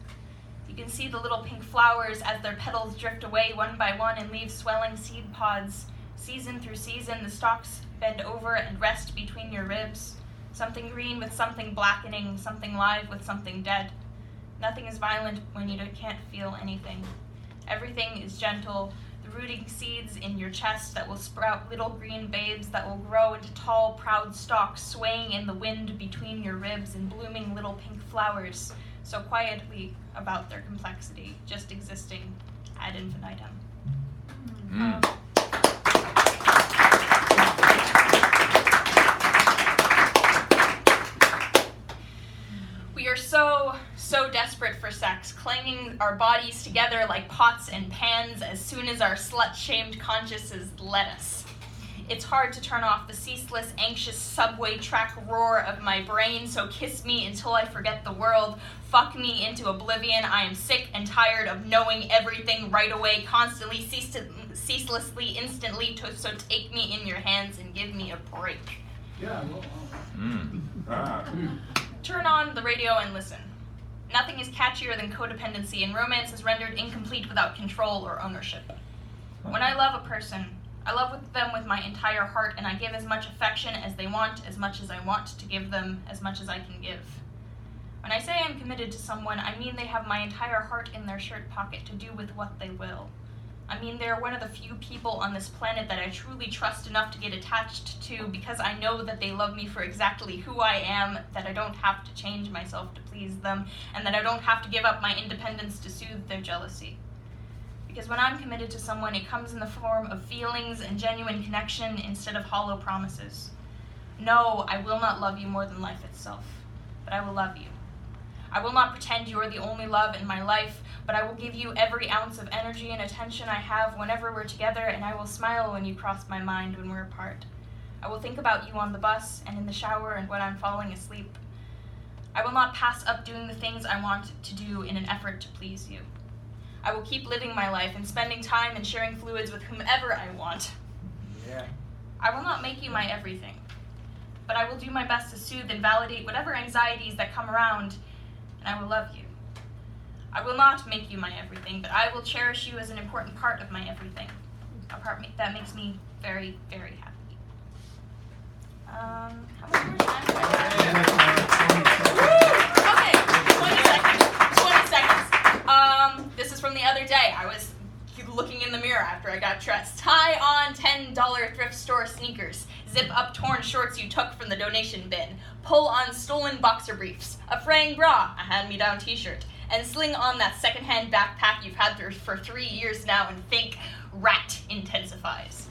You can see the little pink flowers as their petals drift away one by one and leave swelling seed pods. Season through season, the stalks bend over and rest between your ribs. Something green with something blackening, something live with something dead. Nothing is violent when you can't feel anything. Everything is gentle, the rooting seeds in your chest that will sprout little green babes that will grow into tall, proud stalks swaying in the wind between your ribs and blooming little pink flowers, so quietly about their complexity, just existing ad infinitum. We are so desperate for sex, clanging our bodies together like pots and pans as soon as our slut-shamed consciences let us. It's hard to turn off the ceaseless, anxious subway track roar of my brain, so kiss me until I forget the world. Fuck me into oblivion. I am sick and tired of knowing everything right away, constantly, ceaselessly, instantly, so take me in your hands and give me a break. Yeah. Turn on the radio and listen. Nothing is catchier than codependency, and romance is rendered incomplete without control or ownership. When I love a person, I love them with my entire heart, and I give as much affection as they want, as much as I want to give them, as much as I can give. When I say I'm committed to someone, I mean they have my entire heart in their shirt pocket to do with what they will. I mean they're one of the few people on this planet that I truly trust enough to get attached to because I know that they love me for exactly who I am, that I don't have to change myself to please them, and that I don't have to give up my independence to soothe their jealousy. Because when I'm committed to someone, it comes in the form of feelings and genuine connection instead of hollow promises. No, I will not love you more than life itself, but I will love you. I will not pretend you are the only love in my life, but I will give you every ounce of energy and attention I have whenever we're together, and I will smile when you cross my mind when we're apart. I will think about you on the bus and in the shower and when I'm falling asleep. I will not pass up doing the things I want to do in an effort to please you. I will keep living my life and spending time and sharing fluids with whomever I want. Yeah. I will not make you my everything, but I will do my best to soothe and validate whatever anxieties that come around, and I will love you. I will not make you my everything, but I will cherish you as an important part of my everything, a part that makes me very, very happy. How much more time do I have? Okay, 20 seconds. This is from the other day. I was looking in the mirror after I got dressed. Tie on $10 thrift store sneakers. Zip up torn shorts you took from the donation bin. Pull on stolen boxer briefs. A fraying bra, a hand-me-down t-shirt. And sling on that secondhand backpack you've had for 3 years now and think rat intensifies.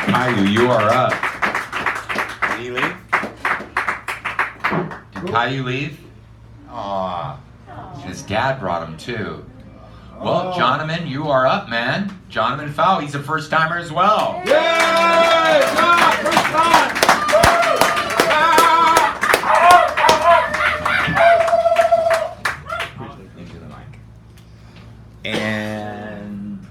Caillou, you are up. Did he leave? Did Caillou leave? Aw. His dad brought him too. Well, Jonaman, you are up, man. Jonaman Fowl, he's a first timer as well. Yay! John, first time! Into the mic. And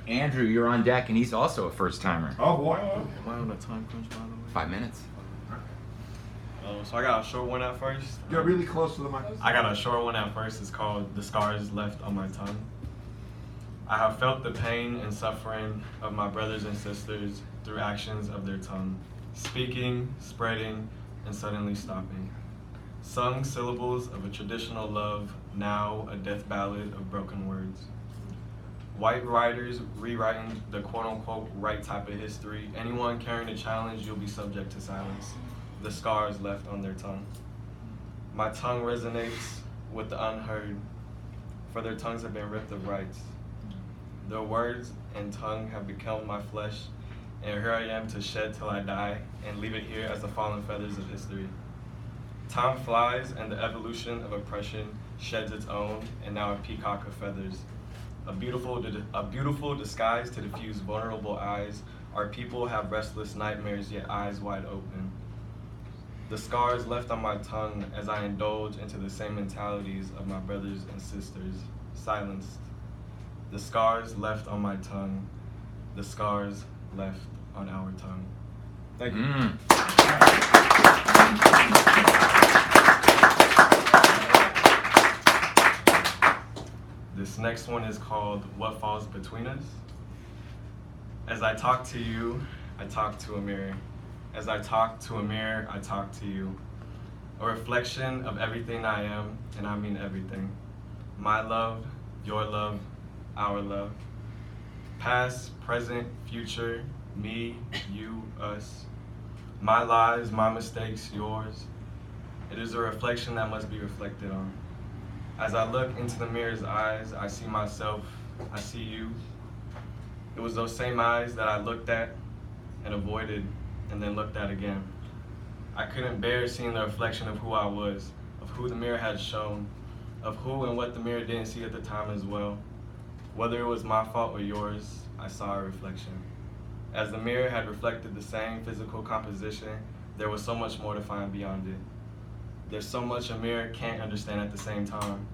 Andrew, you're on deck, and he's also a first timer. Oh boy. Am I on a time crunch, by the way? 5 minutes. So I got a short one at first. Get really close to the mic. I got a short one at first. It's called "The Scars Left on My Tongue." I have felt the pain and suffering of my brothers and sisters through actions of their tongue, speaking, spreading, and suddenly stopping. Sung syllables of a traditional love, now a death ballad of broken words. White writers rewriting the quote-unquote right type of history. Anyone carrying a challenge, you'll be subject to silence. The scars left on their tongue. My tongue resonates with the unheard, for their tongues have been ripped of rights. Their words and tongue have become my flesh, and here I am to shed till I die, and leave it here as the fallen feathers of history. Time flies, and the evolution of oppression sheds its own, and now a peacock of feathers. A beautiful disguise to diffuse vulnerable eyes. Our people have restless nightmares, yet eyes wide open. The scars left on my tongue as I indulge into the same mentalities of my brothers and sisters, silenced. The scars left on my tongue, the scars left on our tongue. Thank you. This next one is called What Falls Between Us. As I talk to you, I talk to a mirror. As I talk to a mirror, I talk to you. A reflection of everything I am, and I mean everything. My love, your love, our love. Past, present, future, me, you, us. My lies, my mistakes, yours. It is a reflection that must be reflected on. As I look into the mirror's eyes, I see myself, I see you. It was those same eyes that I looked at and avoided and then looked at again. I couldn't bear seeing the reflection of who I was, of who the mirror had shown, of who and what the mirror didn't see at the time as well. Whether it was my fault or yours, I saw a reflection. As the mirror had reflected the same physical composition, there was so much more to find beyond it. There's so much a mirror can't understand at the same time.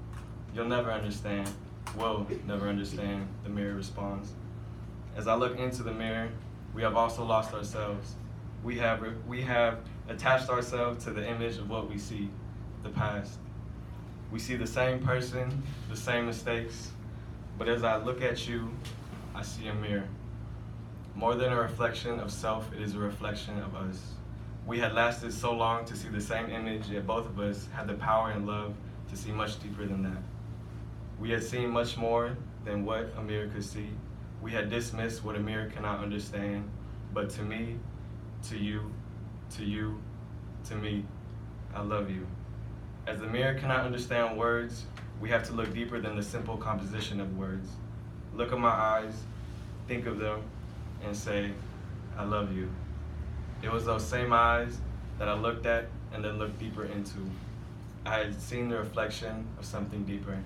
You'll never understand, will never understand, the mirror responds. As I look into the mirror, we have also lost ourselves. We have attached ourselves to the image of what we see, the past. We see the same person, the same mistakes, but as I look at you, I see a mirror. More than a reflection of self, it is a reflection of us. We had lasted so long to see the same image, yet both of us had the power and love to see much deeper than that. We had seen much more than what a mirror could see. We had dismissed what a mirror cannot understand, but to me, to you, to me, I love you. As the mirror cannot understand words, we have to look deeper than the simple composition of words. Look at my eyes, think of them, and say, I love you. It was those same eyes that I looked at and then looked deeper into. I had seen the reflection of something deeper.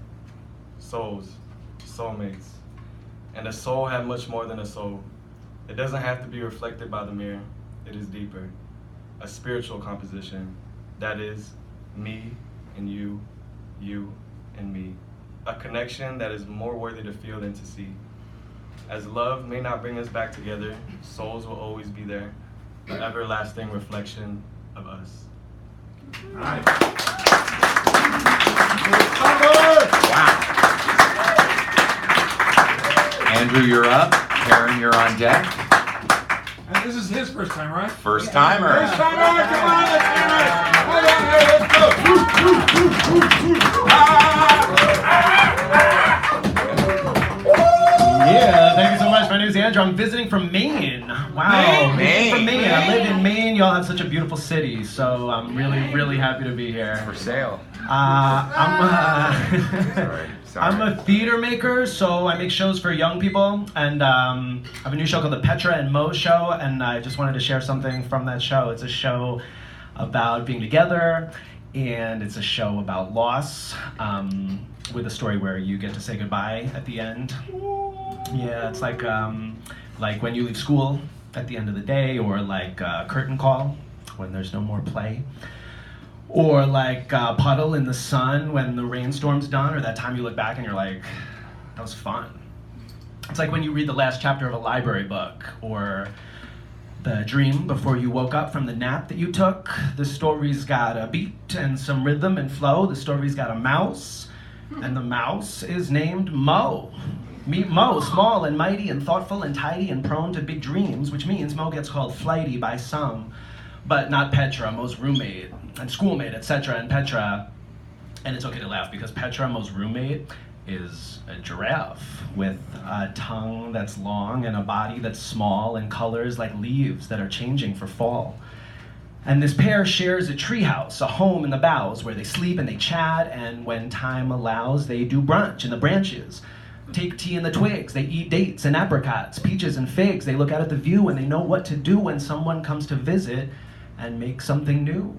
Souls, soulmates. And a soul had much more than a soul. It doesn't have to be reflected by the mirror. It is deeper. A spiritual composition. That is me and you and me. A connection that is more worthy to feel than to see. As love may not bring us back together, souls will always be there. An everlasting reflection of us. Nice. Wow. Andrew, you're up. Karen, you're on deck. And this is his first time, right? First timer. First timer, come on, let's hear it. Hold on here, let's go. Yeah, thank you so much. My name is Andrew. I'm visiting from Maine. Wow, Maine. From Maine. I live in Maine. Y'all have such a beautiful city, so I'm really happy to be here. For sale. I'm a theater maker, so I make shows for young people, and I have a new show called the Petra and Mo Show, and I just wanted to share something from that show. It's a show about being together, and it's a show about loss, with a story where you get to say goodbye at the end. Yeah, it's like when you leave school at the end of the day, or like a curtain call when there's no more play. Or like a puddle in the sun when the rainstorm's done, or that time you look back and you're like, that was fun. It's like when you read the last chapter of a library book, or the dream before you woke up from the nap that you took. The story's got a beat and some rhythm and flow. The story's got a mouse, and the mouse is named Mo. Meet Mo, small and mighty and thoughtful and tidy and prone to big dreams, which means Mo gets called flighty by some, but not Petra, Mo's roommate and schoolmate, etc. And Petra, and it's okay to laugh because Petra, Mo's roommate, is a giraffe with a tongue that's long and a body that's small and colors like leaves that are changing for fall. And this pair shares a treehouse, a home in the boughs where they sleep and they chat, and when time allows, they do brunch in the branches. Take tea in the twigs, they eat dates and apricots, peaches and figs. They look out at the view and they know what to do when someone comes to visit and make something new.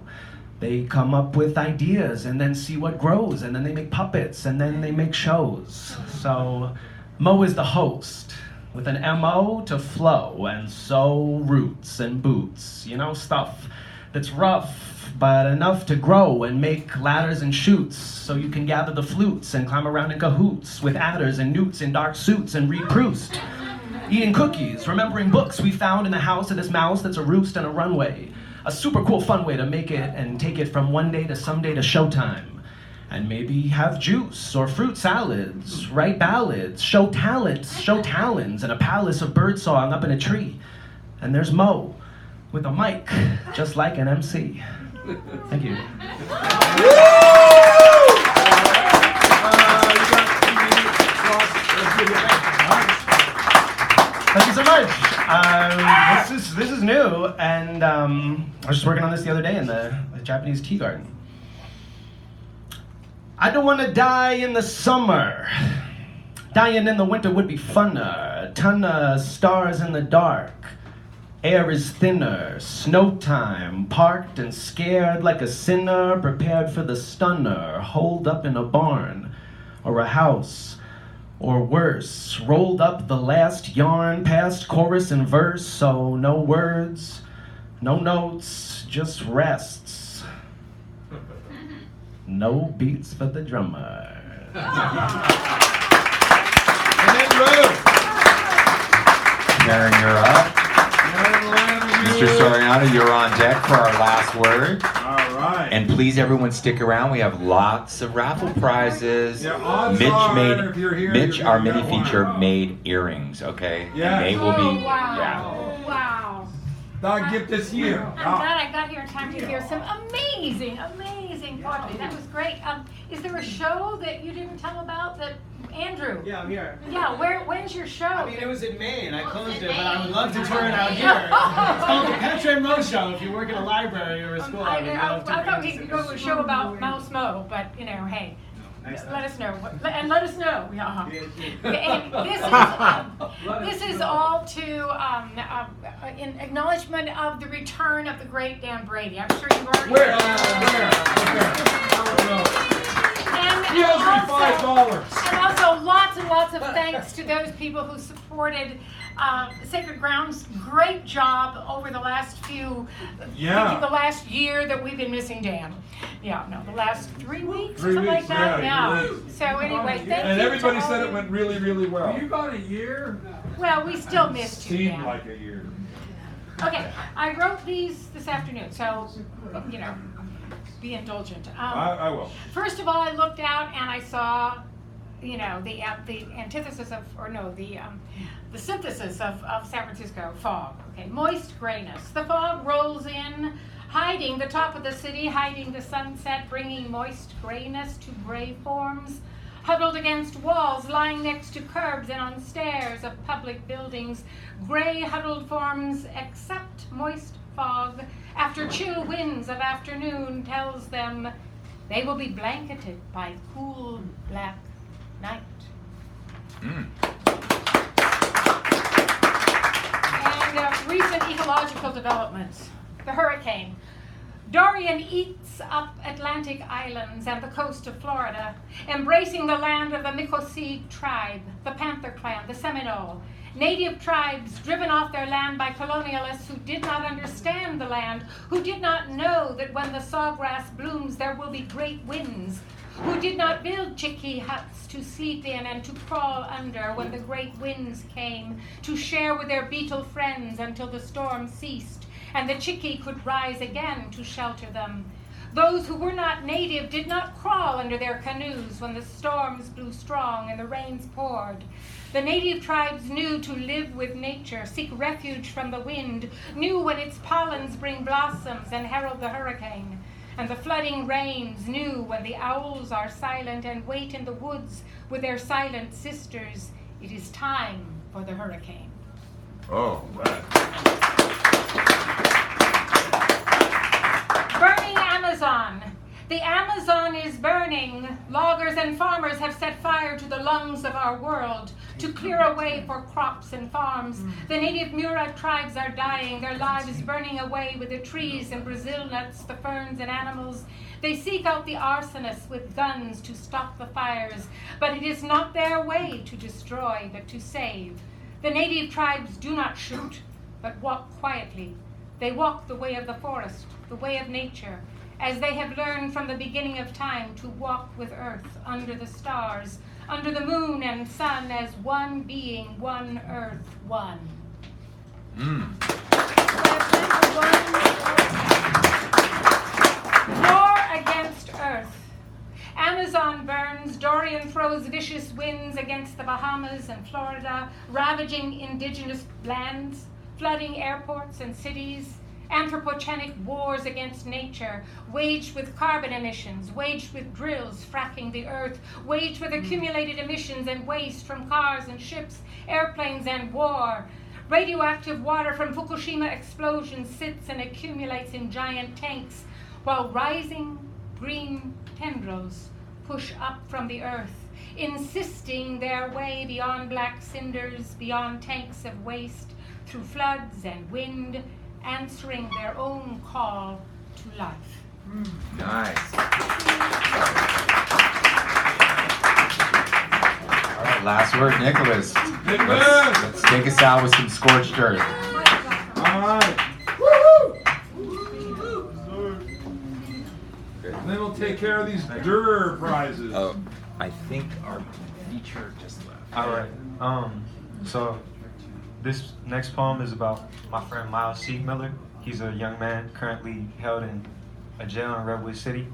They come up with ideas and then see what grows, and then they make puppets and then they make shows. So Mo is the host with an MO to flow, and so roots and boots, you know, stuff that's rough but enough to grow and make ladders and chutes so you can gather the flutes and climb around in cahoots with adders and newts in dark suits and read Proust. Eating cookies, remembering books we found in the house of this mouse that's a roost and a runway. A super cool fun way to make it and take it from one day to someday to showtime. And maybe have juice or fruit salads, write ballads, show talents, show talons, and a palace of birdsong up in a tree. And there's Mo with a mic, just like an MC. Thank you. Thank you so much. This is new, and I was just working on this the other day in the Japanese tea garden. I don't want to die in the summer. Dying in the winter would be funner. A ton of stars in the dark. Air is thinner. Snow time. Parked and scared like a sinner. Prepared for the stunner. Holed up in a barn or a house. Or worse, rolled up the last yarn past chorus and verse, so no words, no notes, just rests. No beats for the drummer. Karen, you're up. Mr. Soriano, you're on deck for our last word. All right. And please, everyone, stick around. We have lots of raffle prizes. Yeah, odds are, if you're here, Mitch, you're our gonna mini get one. feature, made earrings. Okay, Yes. and they will be. Wow. Yeah. Wow. That gift this year. I'm glad I got here in time to hear some amazing poetry. That was great. Is there a show that you didn't tell about that, Andrew? Yeah, I'm here. Yeah, when's your show? I mean, it was in Maine. I closed it, but I would love to tour it out here. It's called the Pt2 and Mo Show. If you work in a library or a school, I would love to. I thought we could go to a show about Mouse Mo, but hey. Let us know. And let us know. Yeah. And this is all to in acknowledgement of the return of the great Dan Brady. I'm sure you've already. Where? And also lots and lots of thanks to those people who supported Sacred Ground's great job over the last the last year that we've been missing Dan. Yeah, no, the last 3 weeks or something like that. Yeah. So anyway, thank you. And everybody said it went really, really well. You got a year? Well, we still missed you, Seemed Dan. like a year. Okay, I wrote these this afternoon, so be indulgent. I will. First of all, I looked out and I saw, the antithesis of, the synthesis of San Francisco, fog. Okay, moist grayness. The fog rolls in, hiding the top of the city, hiding the sunset, bringing moist grayness to gray forms, huddled against walls, lying next to curbs and on stairs of public buildings. Gray huddled forms accept moist fog after chill winds of afternoon tells them they will be blanketed by cool black night. And recent ecological developments. The hurricane. Dorian eats up Atlantic islands and the coast of Florida, embracing the land of the Micoseed tribe, the Panther Clan, the Seminole. Native tribes driven off their land by colonialists who did not understand the land, who did not know that when the sawgrass blooms there will be great winds, who did not build chickee huts to sleep in and to crawl under when the great winds came, to share with their beetle friends until the storm ceased and the chickee could rise again to shelter them. Those who were not native did not crawl under their canoes when the storms blew strong and the rains poured. The native tribes knew to live with nature, seek refuge from the wind, knew when its pollens bring blossoms and herald the hurricane. And the flooding rains knew when the owls are silent and wait in the woods with their silent sisters, it is time for the hurricane. Oh, right. Burning Amazon. The Amazon is burning. Loggers and farmers have set fire to the lungs of our world to clear a way for crops and farms. The native Mura tribes are dying, their lives burning away with the trees and Brazil nuts, the ferns and animals. They seek out the arsonists with guns to stop the fires, but it is not their way to destroy, but to save. The native tribes do not shoot, but walk quietly. They walk the way of the forest, the way of nature, as they have learned from the beginning of time to walk with earth, under the stars, under the moon and sun, as one being, one earth, one. War against earth. Amazon burns, Dorian throws vicious winds against the Bahamas and Florida, ravaging indigenous lands, flooding airports and cities. Anthropogenic wars against nature, waged with carbon emissions, waged with drills fracking the earth, waged with accumulated emissions and waste from cars and ships, airplanes and war. Radioactive water from Fukushima explosions sits and accumulates in giant tanks, while rising green tendrils push up from the earth, insisting their way beyond black cinders, beyond tanks of waste, through floods and wind, answering their own call to life. Nice. All right, last word, Nicholas. Let's take us out with some scorched earth. All right. And then we'll take care of these Durr prizes. Oh, I think our feature just left. All right. So this next poem is about my friend Miles Siegmiller. He's a young man currently held in a jail in Redwood City.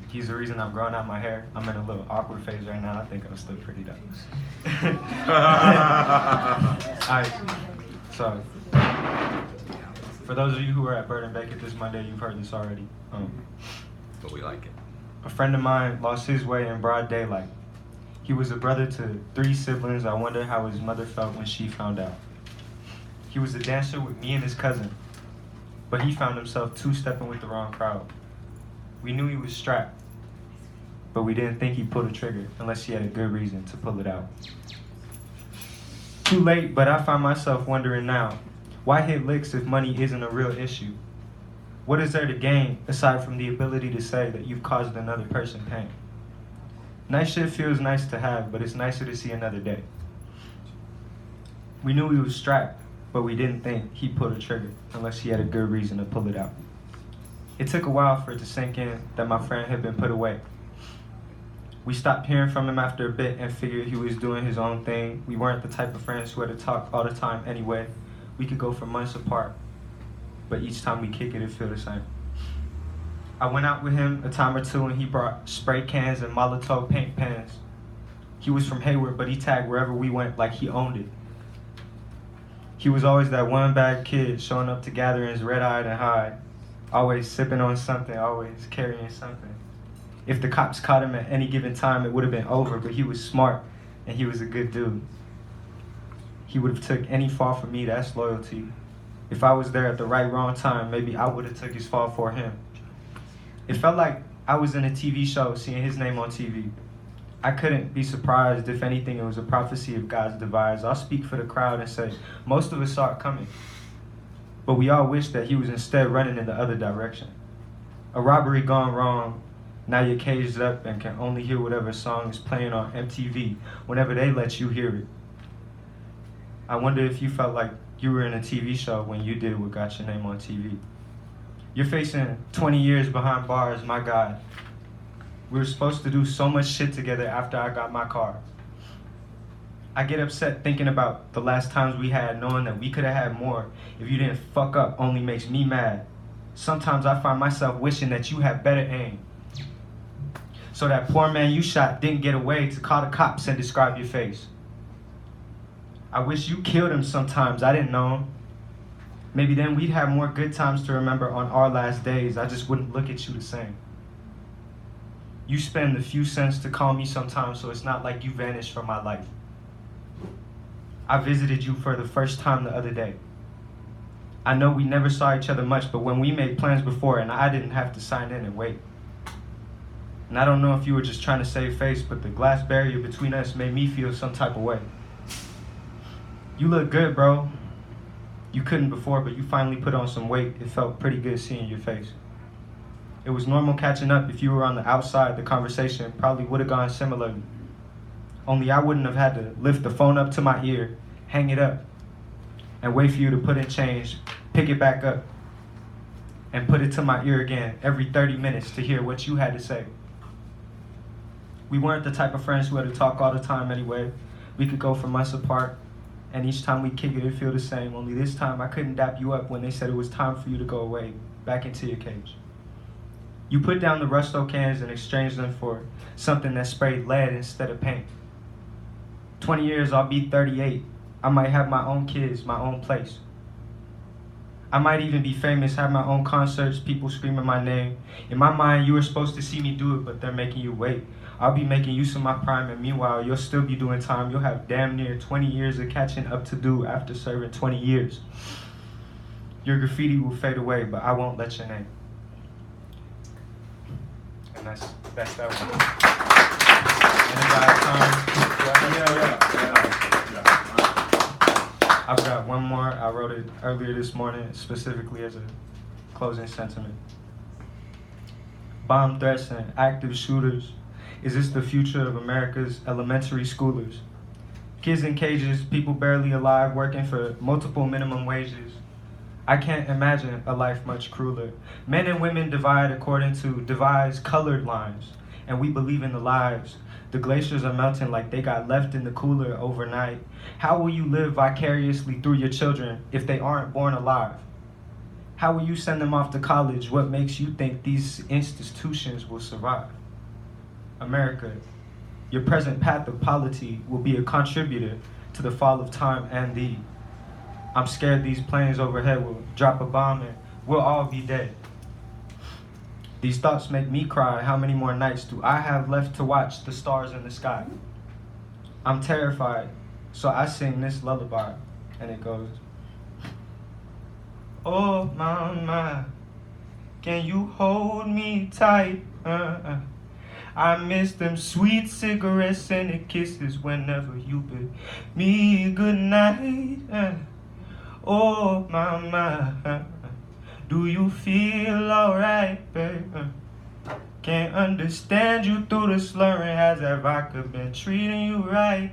He's the reason I've grown out my hair. I'm in a little awkward phase right now. I think I'm still pretty dumb. Alright, so for those of you who were at Bird and Bacon this Monday, you've heard this already. But we like it. A friend of mine lost his way in broad daylight. He was a brother to 3 siblings. I wonder how his mother felt when she found out. He was a dancer with me and his cousin, but he found himself two-stepping with the wrong crowd. We knew he was strapped, but we didn't think he pulled a trigger unless he had a good reason to pull it out. Too late, but I find myself wondering now, why hit licks if money isn't a real issue? What is there to gain aside from the ability to say that you've caused another person pain? Nice shit feels nice to have, but it's nicer to see another day. We knew he was strapped, but we didn't think he pulled a trigger unless he had a good reason to pull it out. It took a while for it to sink in that my friend had been put away. We stopped hearing from him after a bit and figured he was doing his own thing. We weren't the type of friends who had to talk all the time anyway. We could go for months apart, but each time we kick it feel the same. I went out with him a time or two and he brought spray cans and Molotov paint pens. He was from Hayward, but he tagged wherever we went like he owned it. He was always that one bad kid showing up to gatherings red-eyed and high, always sipping on something, always carrying something. If the cops caught him at any given time, it would have been over, but he was smart and he was a good dude. He would have took any fall for me, that's loyalty. If I was there at the right wrong time, maybe I would have took his fall for him. It felt like I was in a TV show seeing his name on TV. I couldn't be surprised. If anything, it was a prophecy of God's device. I'll speak for the crowd and say, most of us saw it coming. But we all wish that he was instead running in the other direction. A robbery gone wrong, now you're caged up and can only hear whatever song is playing on MTV whenever they let you hear it. I wonder if you felt like you were in a TV show when you did what got your name on TV. You're facing 20 years behind bars, my God. We were supposed to do so much shit together after I got my car. I get upset thinking about the last times we had, knowing that we could have had more. If you didn't fuck up, only makes me mad. Sometimes I find myself wishing that you had better aim. So that poor man you shot didn't get away to call the cops and describe your face. I wish you killed him sometimes, I didn't know him. Maybe then we'd have more good times to remember on our last days. I just wouldn't look at you the same. You spend a few cents to call me sometimes, so it's not like you vanished from my life. I visited you for the first time the other day. I know we never saw each other much, but when we made plans before and I didn't have to sign in and wait. And I don't know if you were just trying to save face, but the glass barrier between us made me feel some type of way. You look good, bro. You couldn't before, but you finally put on some weight. It felt pretty good seeing your face. It was normal catching up. If you were on the outside, the conversation probably would have gone similarly. Only I wouldn't have had to lift the phone up to my ear, hang it up, and wait for you to put in change, pick it back up, and put it to my ear again every 30 minutes to hear what you had to say. We weren't the type of friends who had to talk all the time anyway. We could go for months apart, and each time we kick it, it'd feel the same. Only this time, I couldn't dap you up when they said it was time for you to go away, back into your cage. You put down the Rusto cans and exchanged them for something that sprayed lead instead of paint. 20 years, I'll be 38. I might have my own kids, my own place. I might even be famous, have my own concerts, people screaming my name. In my mind, you were supposed to see me do it, but they're making you wait. I'll be making use of my prime, and meanwhile, you'll still be doing time. You'll have damn near 20 years of catching up to do after serving 20 years. Your graffiti will fade away, but I won't let your name. And that's that one. I've got one more. I wrote it earlier this morning, specifically as a closing sentiment. Bomb threats and active shooters. Is this the future of America's elementary schoolers? Kids in cages, people barely alive, working for multiple minimum wages. I can't imagine a life much crueler. Men and women divide according to devised colored lines, and we believe in the lies. The glaciers are melting like they got left in the cooler overnight. How will you live vicariously through your children if they aren't born alive? How will you send them off to college? What makes you think these institutions will survive? America, your present path of polity will be a contributor to the fall of time and thee. I'm scared these planes overhead will drop a bomb and we'll all be dead. These thoughts make me cry. How many more nights do I have left to watch the stars in the sky? I'm terrified, so I sing this lullaby, and it goes, oh my, can you hold me tight? I miss them sweet cigarettes and the kisses whenever you bid me good night. Oh my, do you feel alright, babe? Can't understand you through the slurring. Has that vodka been treating you right?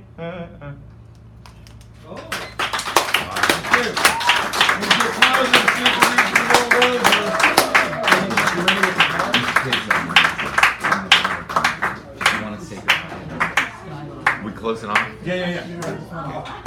We closing off? Yeah.